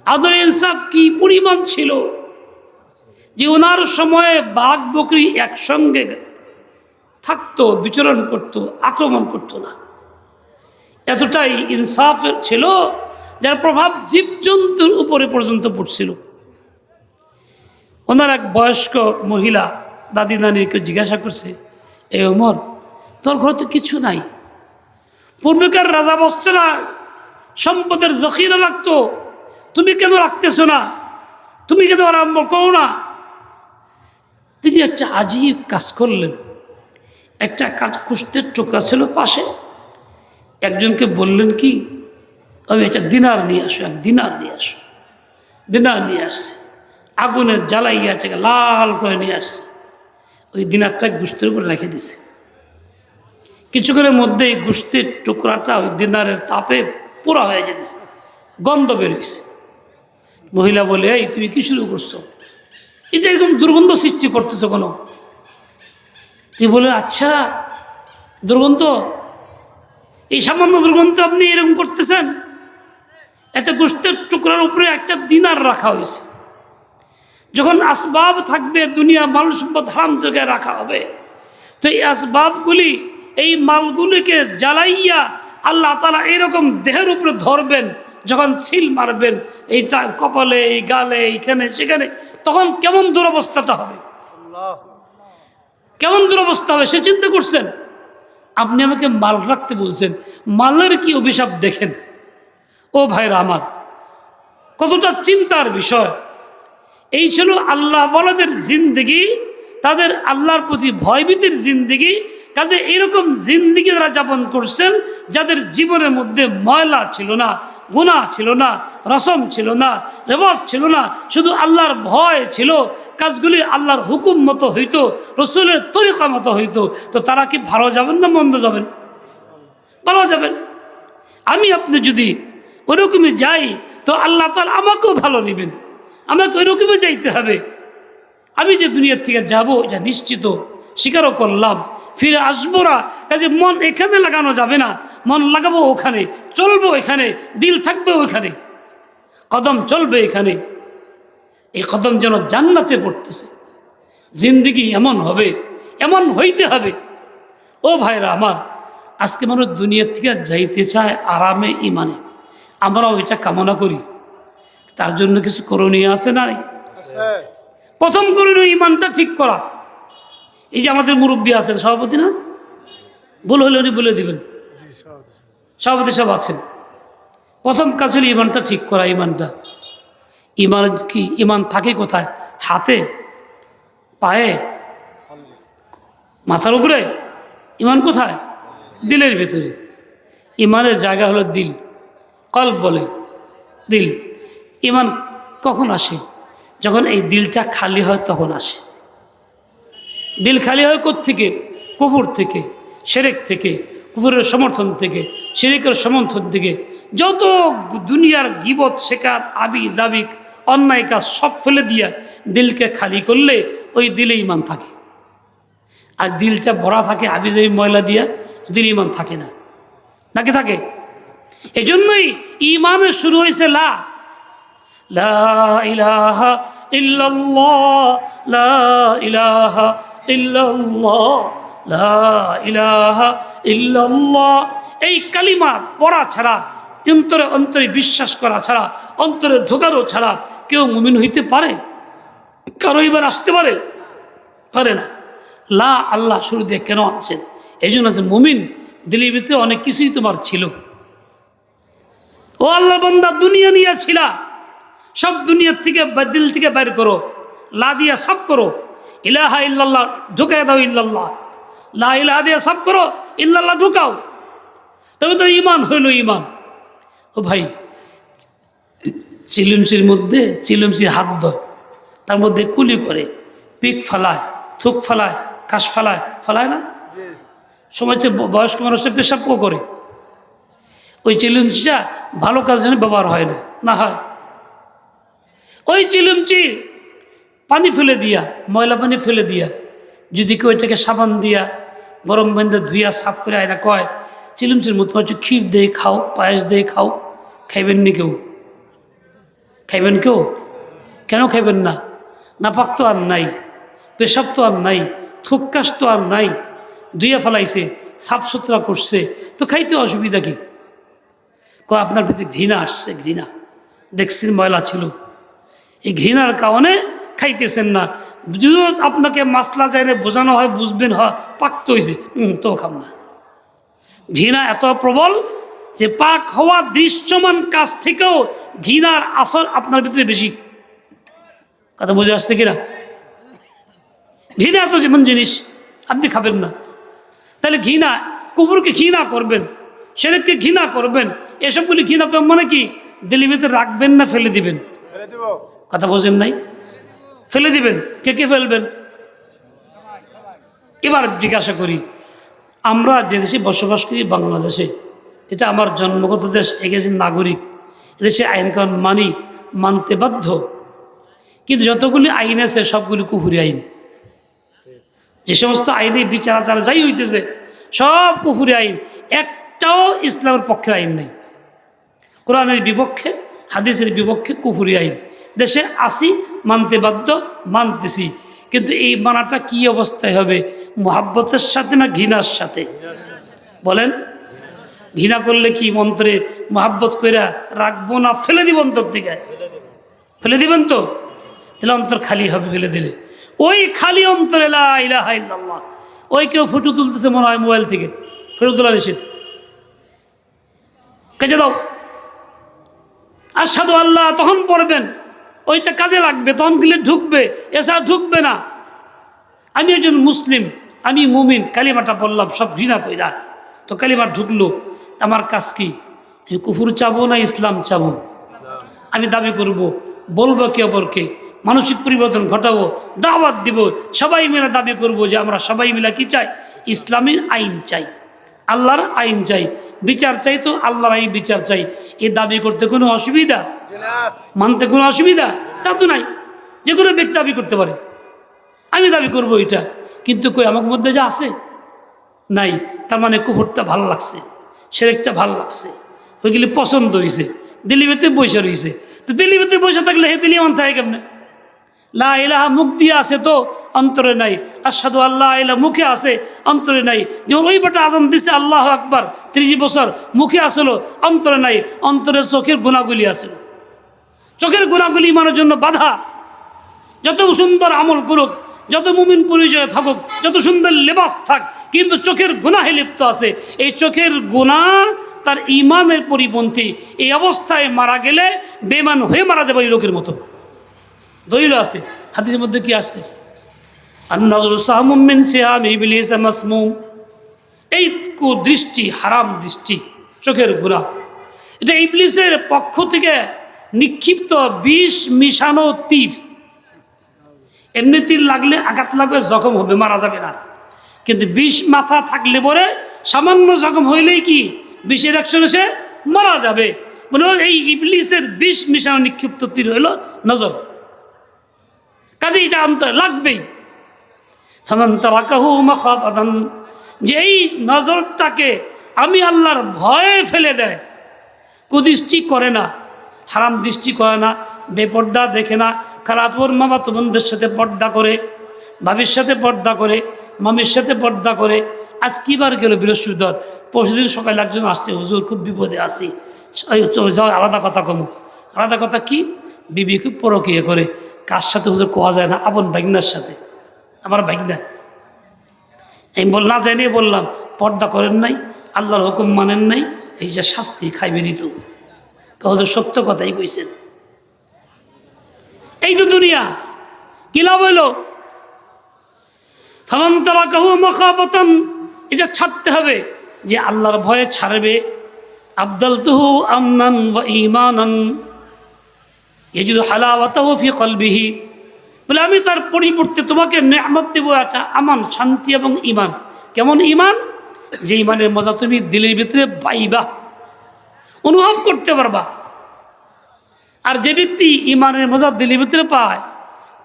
S1: আদল ইনসাফ কি পরিমাণ ছিল যে ওনার সময়ে বাঘ বকরি একসঙ্গে থাকতো, বিচরণ করত, আক্রমণ করতো না। এতটাই ইনসাফ ছিল যার প্রভাব জীবজন্তুর উপরে পর্যন্ত পড়ছিল। ওনার এক বয়স্ক মহিলা দাদি নানিকে জিজ্ঞাসা করছে, এ ওমর, তোর ঘরে তো কিছু নাই, পূর্বেকার রাজা বসছে না, সম্পদের জখিরা রাখতো, তুমি কেন রাখতেছো না, তুমি কেন আরম্ভ করো না? তিনি একটা আজীব কাজ করলেন। একটা কুষ্টের টুকরা ছিল পাশে, একজনকে বললেন কি, আমি একটা দিনার নিয়ে আসো, এক দিনার নিয়ে আসো। দিনার নিয়ে আসছে, আগুনে জ্বালাইয়া এটাকে লাল করে নিয়ে আসছে, ওই দিনারটা গোশতের উপরে রেখে দিছে। কিছুক্ষণের মধ্যে এই গোশতের টুকরাটা ওই দিনারের তাপে পুরা হয়ে যেতেছে, গন্ধ বেরোইছে। মহিলা বলে, এই তুমি কি শুরু করছো, এটা এরকম দুর্গন্ধ সৃষ্টি করতেছো কোনো? তুই বলে, আচ্ছা দুর্গন্ধ, এই সামান্য দুর্গন্ধ আপনি এরকম করতেছেন? একটা গোশতের টুকরার উপরে একটা দিনার রাখা হয়েছে। যখন আসবাব থাকবে, দুনিয়া মাল সম্পদ হারাম থেকে রাখা হবে, তো এই আসবাবগুলি, এই মালগুলিকে জ্বালাইয়া আল্লাহ তাআলা এরকম দেহের উপরে ধরবেন, যখন সিল মারবেন এই কপালে, এই গালে, এইখানে সেখানে, তখন কেমন দুরবস্থাটা হবে, কেমন দুরবস্থা হবে সে চিন্তা করছেন? আপনি আমাকে মাল রাখতে বলছেন, মালের কি অভিশাপ দেখেন। ও ভাইরা আমার, কতটা চিন্তার বিষয়। এই ছিল আল্লাহ ওয়ালাদের জিন্দেগি, তাদের আল্লাহর প্রতি ভয়ভীতির জিন্দেগি। কাজে এরকম জিন্দেগি তারা যাপন করছেন যাদের জীবনের মধ্যে ময়লা ছিল না, গুনাহ ছিল না, রসম ছিল না, রেওয়াজ ছিল না, শুধু আল্লাহর ভয় ছিল। কাজগুলি আল্লাহর হুকুম মতো হইতো, রসুলের তরিকা মতো হইতো। তো তারা কি ভালো যাবেন না মন্দ যাবেন? ভালো যাবেন। আমি আপনি যদি ওরকমই যাই, তো আল্লাহ তাআলা আমাকেও ভালো নেবেন, আমাকে ওইরকমই যাইতে হবে। আমি যে দুনিয়ার থেকে যাব এটা নিশ্চিত, স্বীকারও করলাম, ফিরে আসবো না। কাজে মন এখানে লাগানো যাবে না, মন লাগাবো ওখানে, চলবো এখানে, দিল থাকবে ওইখানে, কদম চলবে এখানে। এই কদম যেন জান্নাতে পড়তেছে। জিন্দেগি এমন হবে, এমন হইতে হবে। ও ভাইরা আমার, আজকে মানুষ দুনিয়ার থেকে যাইতে চায় আরামে, ইমানে। আমরাও এটা কামনা করি, তার জন্য কিছু করণীয় আছে না? প্রথম করণীয় ইমানটা ঠিক করা। এই যে আমাদের মুরব্বী আছেন, সভাপতি না, ভুল হলে উনি বলে দিবেন, সভাপতি সব আছেন। প্রথম কাজ হলো ইমানটা ঠিক করা। ইমানটা, ইমান কি? ইমান থাকে কোথায়? হাতে, পায়ে, মাথার উপরে? ইমান কোথায়? দিলের ভিতরে। ইমানের জায়গা হলো দিল, কলব বলে, দিল। ইমান কখন আসে? যখন এই দিলটা খালি হয় তখন আসে। দিল খালি হয় কোত্থেকে? কুফর থেকে, শিরক থেকে, কুফরের সমর্থন থেকে, শিরকের সমর্থন থেকে। যত দুনিয়ার গীবত, শেখাত, আবি জাবিক, অন্যায় কাজ সব ফেলে দিয়া দিলকে খালি করলে ওই দিলে ইমান থাকে। আর দিলটা ভরা থাকে আবি জাবি ময়লা দিয়া, দিল ইমান থাকে না, নাকি থাকে? এই জন্যই ইমানের শুরু হয়েছে লা ইলাহা ইল্লাল্লাহ, লা ইলাহা ইল্লাল্লাহ, লা ইলাহা ইল্লাল্লাহ। এই কালিমা পড়া ছাড়া, অন্তরে অন্তরে বিশ্বাস করা ছাড়া, অন্তরে ঢোকানো ছাড়া কেউ মুমিন হইতে পারে? কারো এবার আসতে পারে? পারে না। লা আল্লাহ শুরু দিয়ে কেন আনছেন? এই জন্য আছে মুমিন, দিলের ভিতরে অনেক কিছুই তোমার ছিল। ও আল্লাহ বান্দা, দুনিয়া নিয়ে ছিলা, সব দুনিয়ার থেকে দিল থেকে বের করো, লা দিয়া সাফ করো। ইলাহা ইল্লাল্লাহ ঢুকাই দাও, ইল্লাল্লাহ, লা ইলাহা দিয়া সাফ করো, ইল্লাল্লাহ ঢুকাও, তবে তো ইমান হইল ইমান। ও ভাই, চিলুমচির মধ্যে চিলুমচির হাত ধয়, তার মধ্যে কুলি করে, পিক ফালায়, থুক ফালায়, কাশ ফালায়, ফালায় না? সময় বয়স্ক মানুষের পেশাবও করে। ওই চিলুমচিটা ভালো কাজের জন্য ব্যবহার হয় না, না হয়? ওই চিলুমচি পানি ফেলে দিয়া, ময়লা পানি ফেলে দিয়া, যদি কেউ এটাকে সাবান দিয়া গরম পানিতে ধুইয়া সাফ করে আয়না কয়, চিলুমচির মতো হচ্ছে ক্ষীর দিয়ে খাও, পায়েস দিয়ে খাও, খাইবেন নি কেউ? খাইবেন কেউ? কেন খাইবেন না? নাপাক তো আর নাই, পেশাব তো আর নাই, থুক্কাস তো আর নাই, ধুইয়া ফেলাইছে, সাফ সুতরা করছে, তো খাইতে অসুবিধা কি? আপনার ভিতরে ঘৃণা আসছে, ঘৃণা দেখছেন ময়লা ছিল, এই ঘৃণার কারণে খাইতেছেন না। যদি আপনাকে মাসলা চাইলে বোঝানো হয়, বুঝবেন, হয় পাকতে হয়েছে, তো খাম না। ঘৃণা এত প্রবল যে পাক হওয়া দৃশ্যমান কাজ থেকেও ঘৃণার আসর আপনার ভিতরে বেশি। কথা বুঝে আসছে কিনা? ঘৃণা এত যেমন জিনিস আপনি খাবেন না। তাহলে ঘৃণা, কুফরকে ঘৃণা করবেন, শিরককে ঘৃণা করবেন, এসবগুলি ঘৃণা করবেন মানে কি? দিলের ভিতরে রাখবেন না ফেলে দিবেন? কথা বোঝেন নাই? ফেলে দিবেন। কে কে ফেলবেন? এবার জিজ্ঞাসা করি, আমরা যে দেশে বসবাস করি, বাংলাদেশে, এটা আমার জন্মগত দেশ, এগেছে নাগরিক, এদেশে আইন কানুন মানতে বাধ্য। কিন্তু যতগুলি আইন আছে সবগুলি কুফরি আইন। যে সমস্ত আইনে বিচার আচার যাই হইতেছে সব কুফরি আইন, একটাও ইসলামের পক্ষে আইন নেই। কোরআনের বিপক্ষে, হাদিসের বিপক্ষে কুফরি আইন দেশে আসি, মানতে বাধ্য, মানতেছি। কিন্তু এই মানাটা কি অবস্থায় হবে? মোহাব্বতের সাথে না ঘৃণার সাথে? বলেন। ঘৃণা করলে কি মন্ত্রে মোহাব্বত কইরা রাখবো না ফেলে দিব অন্তর থেকে? ফেলে দিবেন তো? তাহলে অন্তর খালি হবে ফেলে দিলে। ওই খালি অন্তরে লা ইলাহা ইল্লাল্লাহ, ওই কেউ ফটো তুলতেছে মনে হয় মোবাইল থেকে, ফটো তোলা নিষেধ, কেটে দাও। আশহাদু আল্লাহ তখন পড়বেন, ওইটা কাজে লাগবে, তখন গেলে ঢুকবে, এছাড়া ঢুকবে না। আমি একজন মুসলিম, আমি মুমিন, কালিমাটা বললাম সব ঘৃণা কইরা, তো কালিমা ঢুকলো, আমার কাজ কি? আমি কুফর চাবো না ইসলাম চাবো? আমি দাবি করব, বলবো কে অপরকে, মানসিক পরিবর্তন ঘটাবো, দাওয়াত দিব, সবাই মিলে দাবি করব যে আমরা সবাই মিলে কি চাই? ইসলামের আইন চাই, আল্লাহর আইন চাই, বিচার চাই, তো আল্লাহর আইন বিচার চাই। এ দাবি করতে কোনো অসুবিধা? মানতে কোনো অসুবিধা? তা তো নাই, যে কোনো ব্যক্তি দাবি করতে পারে। আমি দাবি করব এটা, কিন্তু কই আমার মধ্যে যা আছে নাই, তার মানে কুফরটা ভালো লাগছে, শিরকটা ভালো লাগছে, ওইগুলি পছন্দ হয়েছে, দিল্লিতে বসে রয়েছে। তো দিল্লিতে বসে থাকলে হে দিল্লি মান থাকে কেমনে? লা ইলাহা মুখ দিয়ে আছে তো অন্তরে নাই, আশহাদু আল্লাহ ইলাহা মুখে আছে অন্তরে নাই। যেমন ওই বেটা আজান দিছে আল্লাহু আকবার 30 বছর, মুখে আসলো অন্তরে নাই, অন্তরে চোখের গুণাগুলি আসলো। চোখের গুণাগুলি ইমানের জন্য বাধা। যত সুন্দর আমল করুক, যত মুমিন পরিচয় থাকুক, যত সুন্দর লেবাস থাক, কিন্তু চোখের গুনাহে লিপ্ত আছে। এই চোখের গুনাহ তার ইমানের পরিপন্থী। এই অবস্থায় মারা গেলে বেঈমান হয়ে মারা যাবে এই লোকের মতো। দলিল আছে, হাদিসের মধ্যে কি আসছে? আন-নাজরু সাহমুম মিন সিহামি ইবলিস মাসমুম। এই দৃষ্টি হারাম দৃষ্টি, চোখের গুনাহ, এটা ইবলিসের পক্ষ থেকে নিক্ষিপ্ত বিষ মিশানো তীর। এমনি তীর লাগলে আঘাত লাগবে, জখম হবে, মারা যাবে না। কিন্তু বিষ মাথা থাকলে পরে সামান্য জখম হইলেই কি বিষের অ্যাকশন এসে মারা যাবে। মানে এই ইবলিসের বিষ মিশানো নিক্ষিপ্ত তীর হইল নজর। কাজে এটা অন্তরে লাগবেই। ফামান তারাকাহু মাখাফাতান, যেই নজরটাকে আমি আল্লাহর ভয়ে ফেলে দেয়, কুদৃষ্টি করে না, হারাম দৃষ্টি করে না, বেপর্দা দেখে না, খালাতোর মামা তো বোনদের সাথে পর্দা করে, ভাবির সাথে পর্দা করে, মামির সাথে পর্দা করে। আজ কিবার গেল? বৃহস্পতিবার। পরশুদিন সকালে একজন আসছে, হুজুর খুব বিপদে আছি, যাও আলাদা কথা কম। আলাদা কথা কি? বিবি খুব পরকীয়া করে। কার সাথে হুজুর কোয়া যায় না? আপন ভাগনার সাথে। আমার ভাগনা, আমি না জানিয়ে বললাম পর্দা করেন নাই, আল্লাহর হুকুম মানেন নাই, এই যে শাস্তি খাইবে ঋতু। হুজুর সত্য কথাই কইছেন। এই তো দুনিয়া, কি লাভ হইল? ফামান তারাকাহু মাখাফাতান, এটা ছাড়তে হবে। যে আল্লাহর ভয়ে ছাড়বে, আবদালতুহু আমনান ওয়া ঈমানান ইয়াজিদু হালাওয়াতাহু ফি কলবিহি, বলে আমি তার পরিবর্তে তোমাকে নেয়ামত দেব একটা আমান, শান্তি এবং ঈমান। কেমন ঈমান? যে ঈমানের মজা তুমি দিলের ভিতরে পাইবা, অনুভব করতে পারবা। আর যে ব্যক্তি ঈমানের মজা দিলের ভিতরে পায়,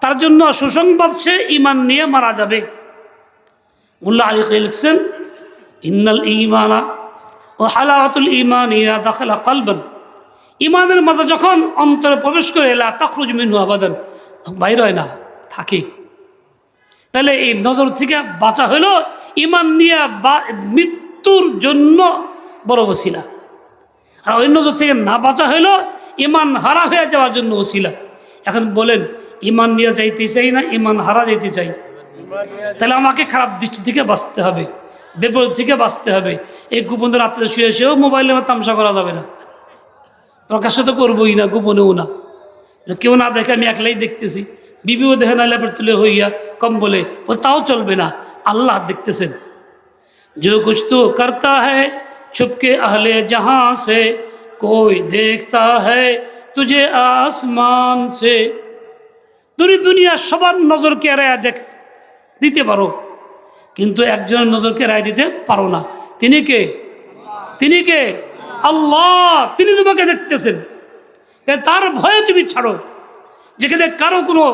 S1: তার জন্য সুসংবাদ, সে ঈমান নিয়ে মারা যাবে। মোল্লা আলী লিখছেন, ইন্নাল ঈমানা ওয়া হালাওয়াতুল ঈমান ইযা দাখালা কলবান, ঈমানের মজা যখন অন্তরে প্রবেশ করে, লা তাখরুজু মিনহু আবাদান, বাইর হয় না, থাকে। তাহলে এই নজর থেকে বাঁচা হলো ঈমান নিয়ে মৃত্যুর জন্য বড় ওসিলা। আর ওই নজর থেকে না বাঁচা হইল ইমান হারা হয়ে যাওয়ার জন্য ওসিলা। এখন বলেন ইমান নিয়ে যাইতে চাই না ইমান হারা যাইতে চাই? তাহলে আমাকে খারাপ দৃষ্টি থেকে বাঁচতে হবে, বিপরীত থেকে বাঁচতে হবে। এই গোপনে রাত্রে শুয়ে শুয়েও মোবাইলে তামসা করা যাবে না, প্রকাশ্য তো করবোই না, গোপনেও না। কেউ না দেখে আমি একলাই দেখতেছি, বিবিও দেখে না, লেপের তুলে হইয়া কম বলে ও তাও চলবে না, আল্লাহ দেখতেছেন। जो कुछ तो करता है छुपके अहले जहां से, कोई देखता है तुझे आसमान से। দুনিয়া সবার নজরকে এড়াইয়া দিতে পারো, কিন্তু একজনের নজরকে এড়াই দিতে পারো না। তিনি কে? তিনি কে? আল্লাহ। তিনি তোমাকে দেখতেছেন, তার ভয়ে তুমি ছাড়ো। যেখানে কারো কোনো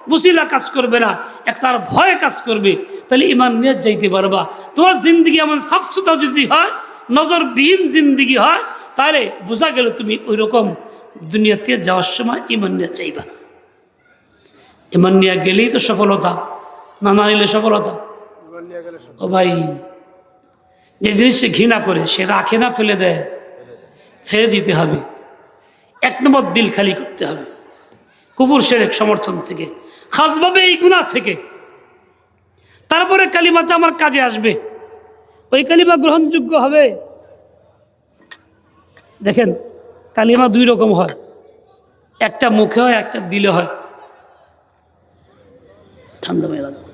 S1: বুসিলা কাজ করবে না, এক তার ভয়ে কাজ করবে, তাহলে ইমান নিয়ে যাইতে পারবা। তোমার জিন্দগি এমন সাফসুতা যদি হয়, নজরবিহীন জিন্দগি হয়, তাহলে বোঝা গেল তুমি ওই রকম দুনিয়াতে যাওয়ার সময় ইমান নিয়ে চাইবা। ইমান নিয়ে গেলেই তো সফলতা, না না নিলে সফলতা? ও ভাই, যে জিনিস সে ঘৃণা করে সে রাখে না, ফেলে দেয়, ফেলে দিতে হবে। এক নম্বর দিল খালি করতে হবে কুফর শিরক সমর্থন থেকে, খাসভাবে এই গুনাহ থেকে। তারপরে কালিমাটা আমার কাজে আসবে, ওই কালিমা গ্রহণযোগ্য হবে। দেখেন কালিমা দুই রকম হয়, একটা মুখে হয়, একটা দিলে হয়। ঠান্ডা হয়ে লাগবে,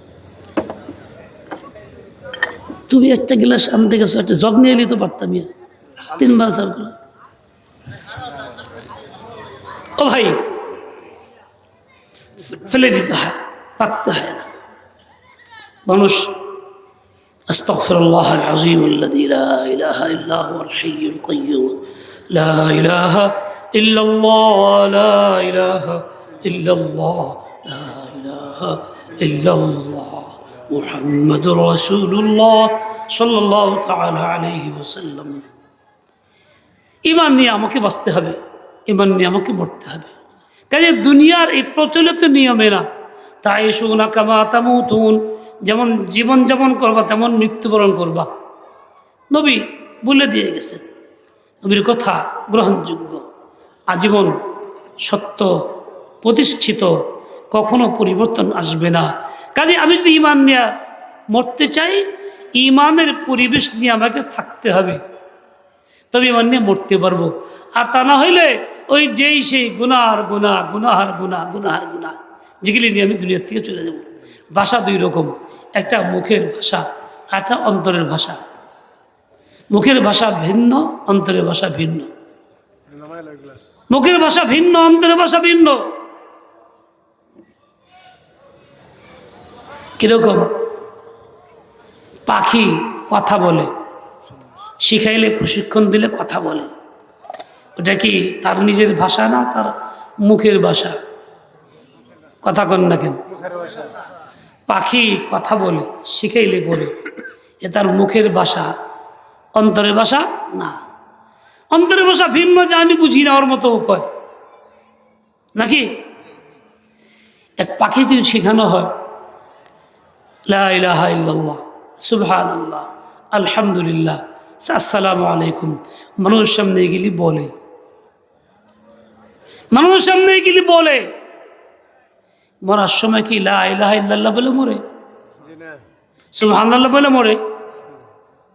S1: তুমি একটা গ্লাস আনতে গেছো, একটা জগ নিয়ে এলি তো পারতাম, 3 বার 4 করে। ও ভাই, ফেলে দিতে হয়, রাখতে হয় না। মানুষ আস্তাগফিরুল্লাহ আল আযীম আল্লাযী লা ইলাহা ইল্লা হুয়াল হাইয়ুল কাইয়্যুম, লা ইলাহা ইল্লাল্লাহ, লা ইলাহা ইল্লাল্লাহ, লা ইলাহা ইল্লাল্লাহ মুহাম্মাদুর রাসূলুল্লাহ সাল্লাল্লাহু তাআলা আলাইহি ওয়াসাল্লাম। ঈমান নিয়ে আমাকে বাঁচতে হবে, ঈমান নিয়ে আমাকে মরতে হবে। কাজে দুনিয়ার এই প্রচলিত নিয়মে না, তাইশুনা কামা তামুতুন, যেমন জীবনযাপন করবা তেমন মৃত্যুবরণ করবা। নবী বলে দিয়ে গেছেন, নবীর কথা গ্রহণযোগ্য, আজীবন সত্য প্রতিষ্ঠিত, কখনো পরিবর্তন আসবে না। কাজে আমি যদি ঈমান নিয়ে মরতে চাই, ঈমানের পরিবেশ নিয়ে আমাকে থাকতে হবে, তবে ঈমান নিয়ে মরতে পারবো। আর তা না হইলে ওই যেই সেই গুনার গুনাহ, গুনাহার গুনাহ, গুনাহার গুনাহ, যেগুলি নিয়ে আমি দুনিয়ার থেকে চলে যাব। ভাষা দুই রকম, একটা মুখের ভাষা, একটা অন্তরের ভাষা। মুখের ভাষা ভিন্ন, অন্তরের ভাষা ভিন্ন। মুখের ভাষা ভিন্ন, অন্তরের ভাষা ভিন্ন। কিরকম? পাখি কথা বলে, শিখাইলে প্রশিক্ষণ দিলে কথা বলে, ওটা কি তার নিজের ভাষা না তার মুখের ভাষা? কথা কন না কেন? পাখি কথা বলে, শিখাইলে বলে, এ তার মুখের ভাষা, অন্তরের ভাষা না। অন্তরের ভাষা ভিন্ন, যা আমি বুঝি না ওর মতো কয় নাকি? এক পাখি যদি শেখানো হয় লা ইলাহা ইল্লাল্লাহ, সুবহানাল্লাহ, আলহামদুলিল্লাহ, আসসালামু আলাইকুম, মানুষের সামনে গেলি বলে, মানুষের সামনে গেলি বলে। মরার সময় কি লা ইলাহা ইল্লাল্লাহ বলে মরে? সুবহানাল্লাহ বলে মরে?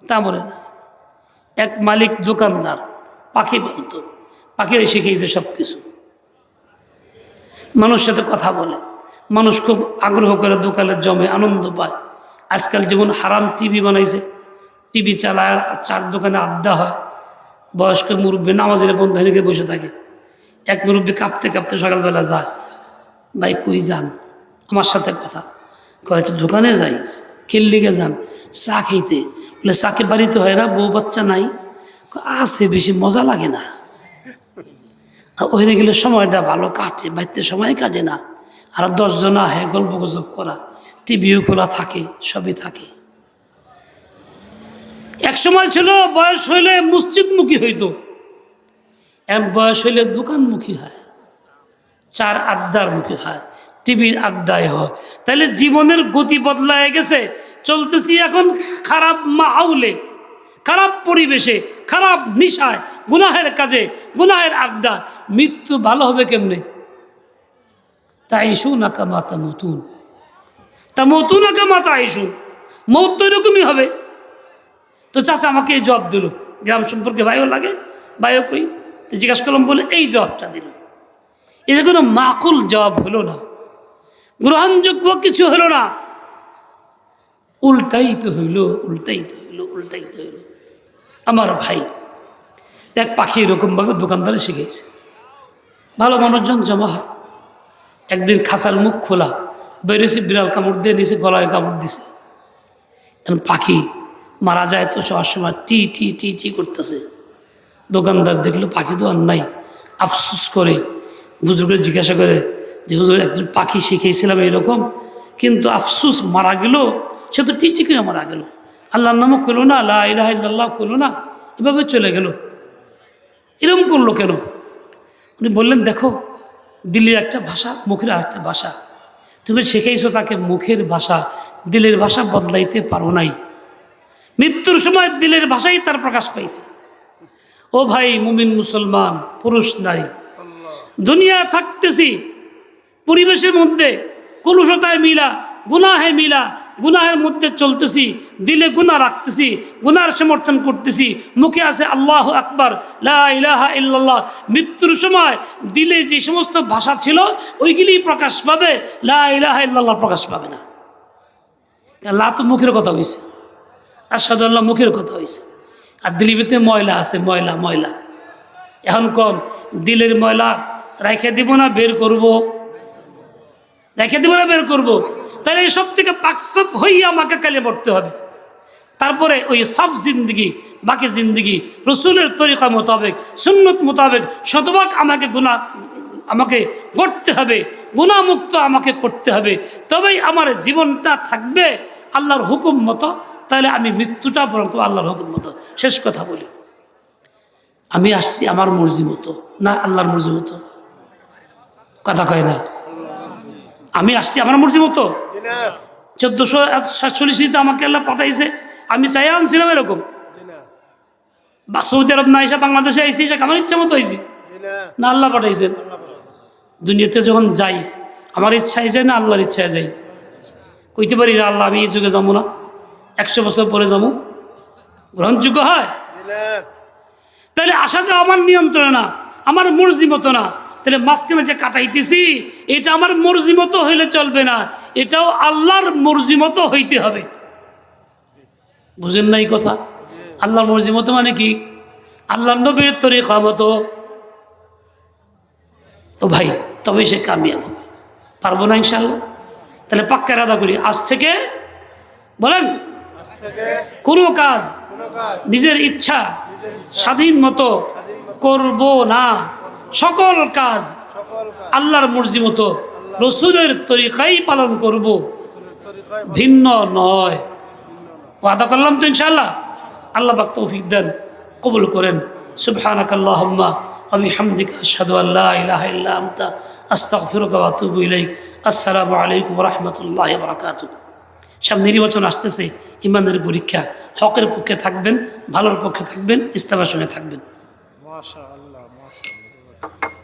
S1: তা মরে না। এক মালিক দোকানদার পাখি বলতো, পাখিরা শিখেছে সব কিছু, মানুষের সাথে কথা বলে, মানুষ খুব আগ্রহ করে দোকানে জমে, আনন্দ পায়। আজকাল যেমন হারাম টিভি বানাইছে, টিভি চালায়, আর 4 দোকানে আড্ডা হয়। বয়স্ক মুরব্বী নামাজের বন্ধ হয়ে বসে থাকে। এক মুরব্বী কাঁপতে কাঁপতে সকালবেলা যায়, ভাই কই যান? আমার সাথে কথা কয়, একটু দোকানে যাই। খেললিগে যান? চা খাইতে। বলে চাকে বাড়িতে হয় না, বউ বাচ্চা নাই? আছে, বেশি মজা লাগে না। আর ওইখানে গেলে সময়টা ভালো কাটে, বাড়িতে সময় কাটে না। আর 10 জন আহে, গল্প গুজব করা, টিভিও খোলা থাকে, সবই থাকে। এক সময় ছিল বয়স হইলে মসজিদমুখী হইতো, এক বয়স হইলে দোকানমুখী হয়, 4 আড্ডার মুখী হয়, টিভির আড্ডায় হয়। তাহলে জীবনের গতি বদলায় গেছে, চলতেছি এখন খারাপ মাহৌলে, খারাপ পরিবেশে, খারাপ নিশায়, গুনাহের কাজে, গুনাহের আড্ডা, মৃত্যু ভালো হবে কেমনে? তাইশু না কামা তামুতুন, তামুতুন না কামা তাইশু, মৌত তো এরকমই হবে। তো চাচা আমাকে এই জবাব দিল, গ্রাম সম্পর্কে ভাইও লাগে, ভাইও কই, তো জিজ্ঞাসা করলাম, বলে এই জবাবটা দিল। এটা কোনো মাকুল জবাব হলো না, গ্রহণযোগ্য কিছু হলো না, উল্টাইত হইল, উল্টাইত হইল, উল্টাইত হইল। আমার ভাই এক পাখি এরকমভাবে দোকানদারে শিখেছে, ভালো মানুষজন জমা হয়। একদিন খাসার মুখ খোলা, বেরিয়েছে, বিড়াল কামড় দিয়ে নিয়েছে, গলায় কামড় দিছে। এখন পাখি মারা যায় তো সবার সময় টি টি টি টি করতেছে। দোকানদার দেখলো পাখি তো আর নাই, আফসোস করে বুজুর্গের জিজ্ঞাসা করে যে হুজুর একজন পাখি শিখেছিলাম এরকম, কিন্তু আফসোস মারা গেল, সে তো টি টি করে মারা গেল, আল্লাহর নামও করলো না, লা ইলাহা ইল্লাল্লাহ করলো না, এভাবে চলে গেল। এরকম করলো কেন? উনি বললেন, দেখো দিলের একটা ভাষা, মুখের আরেকটা ভাষা, তুমি শিখেইছো তাকে মুখের ভাষা, দিলের ভাষা বদলাইতে পারো নাই। মৃত্যুর সময় দিলের ভাষাই তার প্রকাশ পাইছে। ও ভাই মুমিন মুসলমান, পুরুষ নারী, দুনিয়া থাকতেছি পরিবেশের মধ্যে কলুষতায় মিলা, গুনাহে মিলা, গুনাহের মধ্যে চলতেছি, দিলে গুনাহ রাখতেছি, গুনার সমর্থন করতেছি, মুখে আছে আল্লাহু আকবার, লা ইলাহা ইল্লাল্লাহ। মৃত্যুর সময় দিলে যে সমস্ত ভাষা ছিল ওইগুলি প্রকাশ পাবে, লা ইলাহা ইল্লাল্লাহ প্রকাশ পাবে না। লা তো মুখের কথা হয়েছে, আশহাদু আল্লাহ মুখের কথা হয়েছে, আর দিলের ভিতরে ময়লা আছে, ময়লা ময়লা। এখন কোন দিলের ময়লা রেখে দিব না বের করব? রেখে দিব না বের করব? তাহলে এই সব থেকে পাকসাফ হইয়া আমাকে কালে পড়তে হবে। তারপরে ওই সাফ জিন্দগি, বাকি জিন্দগি রসুলের তরিকা মোতাবেক, সুন্নত মোতাবেক শতভাগ আমাকে করতে হবে, গুনাহমুক্ত আমাকে করতে হবে, তবেই আমার জীবনটা থাকবে আল্লাহর হুকুম মতো। তাহলে আমি মৃত্যুটা বরং আল্লাহর হুকুম মতো। শেষ কথা বলি, আমি আসছি আমার মর্জি মতো না আল্লাহর মর্জি মতো? কথা কয় না। আমি আসছি আমার মর্জি মতো? 1447 আমাকে আল্লাহ পাঠাইছে, আমি চাই আনছিলাম এরকম? বা সৌদি আরব না এসে বাংলাদেশে আইসি, এটা আমার ইচ্ছা মতো হয়েছি না আল্লাহ পাঠাইছেন? দুনিয়াতে যখন যাই আমার ইচ্ছায় যাই না আল্লাহর ইচ্ছায় যাই? কইতে পারি না আল্লাহ আমি এই যুগে যাবো না, 100 বছর পরে যাবো? গ্রহণযোগ্য হয়? তাহলে আসাটা আমার নিয়ন্ত্রণে না, আমার মর্জি মতো না। তাহলে মাঝখানে যে কাটাইতেছি এটা আমার মর্জি মতো হইলে চলবে না, এটাও আল্লাহর মর্জি মতো হইতে হবে। বুঝেন না এই কথা? আল্লাহর মর্জি মতো মানে কি? আল্লাহর নবীর তরিকা মতো। ও ভাই, তবে সে কামিয়াব হবে। পারবো না ইনশাআল্লাহ? তাহলে পাক্কা ইরাদা করি, আজ থেকে বলেন কোনো কাজ নিজের ইচ্ছা স্বাধীন মতো করব না, সকল কাজ আল্লাহর মর্জি মতো রসুলের তরিকাই পালন করব, ভিন্ন নয়। ওয়াদা করলাম তো ইনশাআল্লাহ? আল্লাহ পাক তৌফিক দেন, কবুল করেন। সুবহানাকাল্লাহুম্মা ওয়া বিহামদিকা আশহাদু আল্লা ইলাহা ইল্লা আনতা আস্তাগফিরুকা ওয়া আতুবু ইলাইক। আসসালামু আলাইকুম ওয়া রাহমাতুল্লাহি ওয়া বারাকাতুহু। সামনে নির্বাচন আসতেছে, ইমানের পরীক্ষা। হকের পক্ষে থাকবেন, ভালোর পক্ষে থাকবেন, ইসলামের সঙ্গে থাকবেন। মাশাআল্লাহ, মাশাআল্লাহ।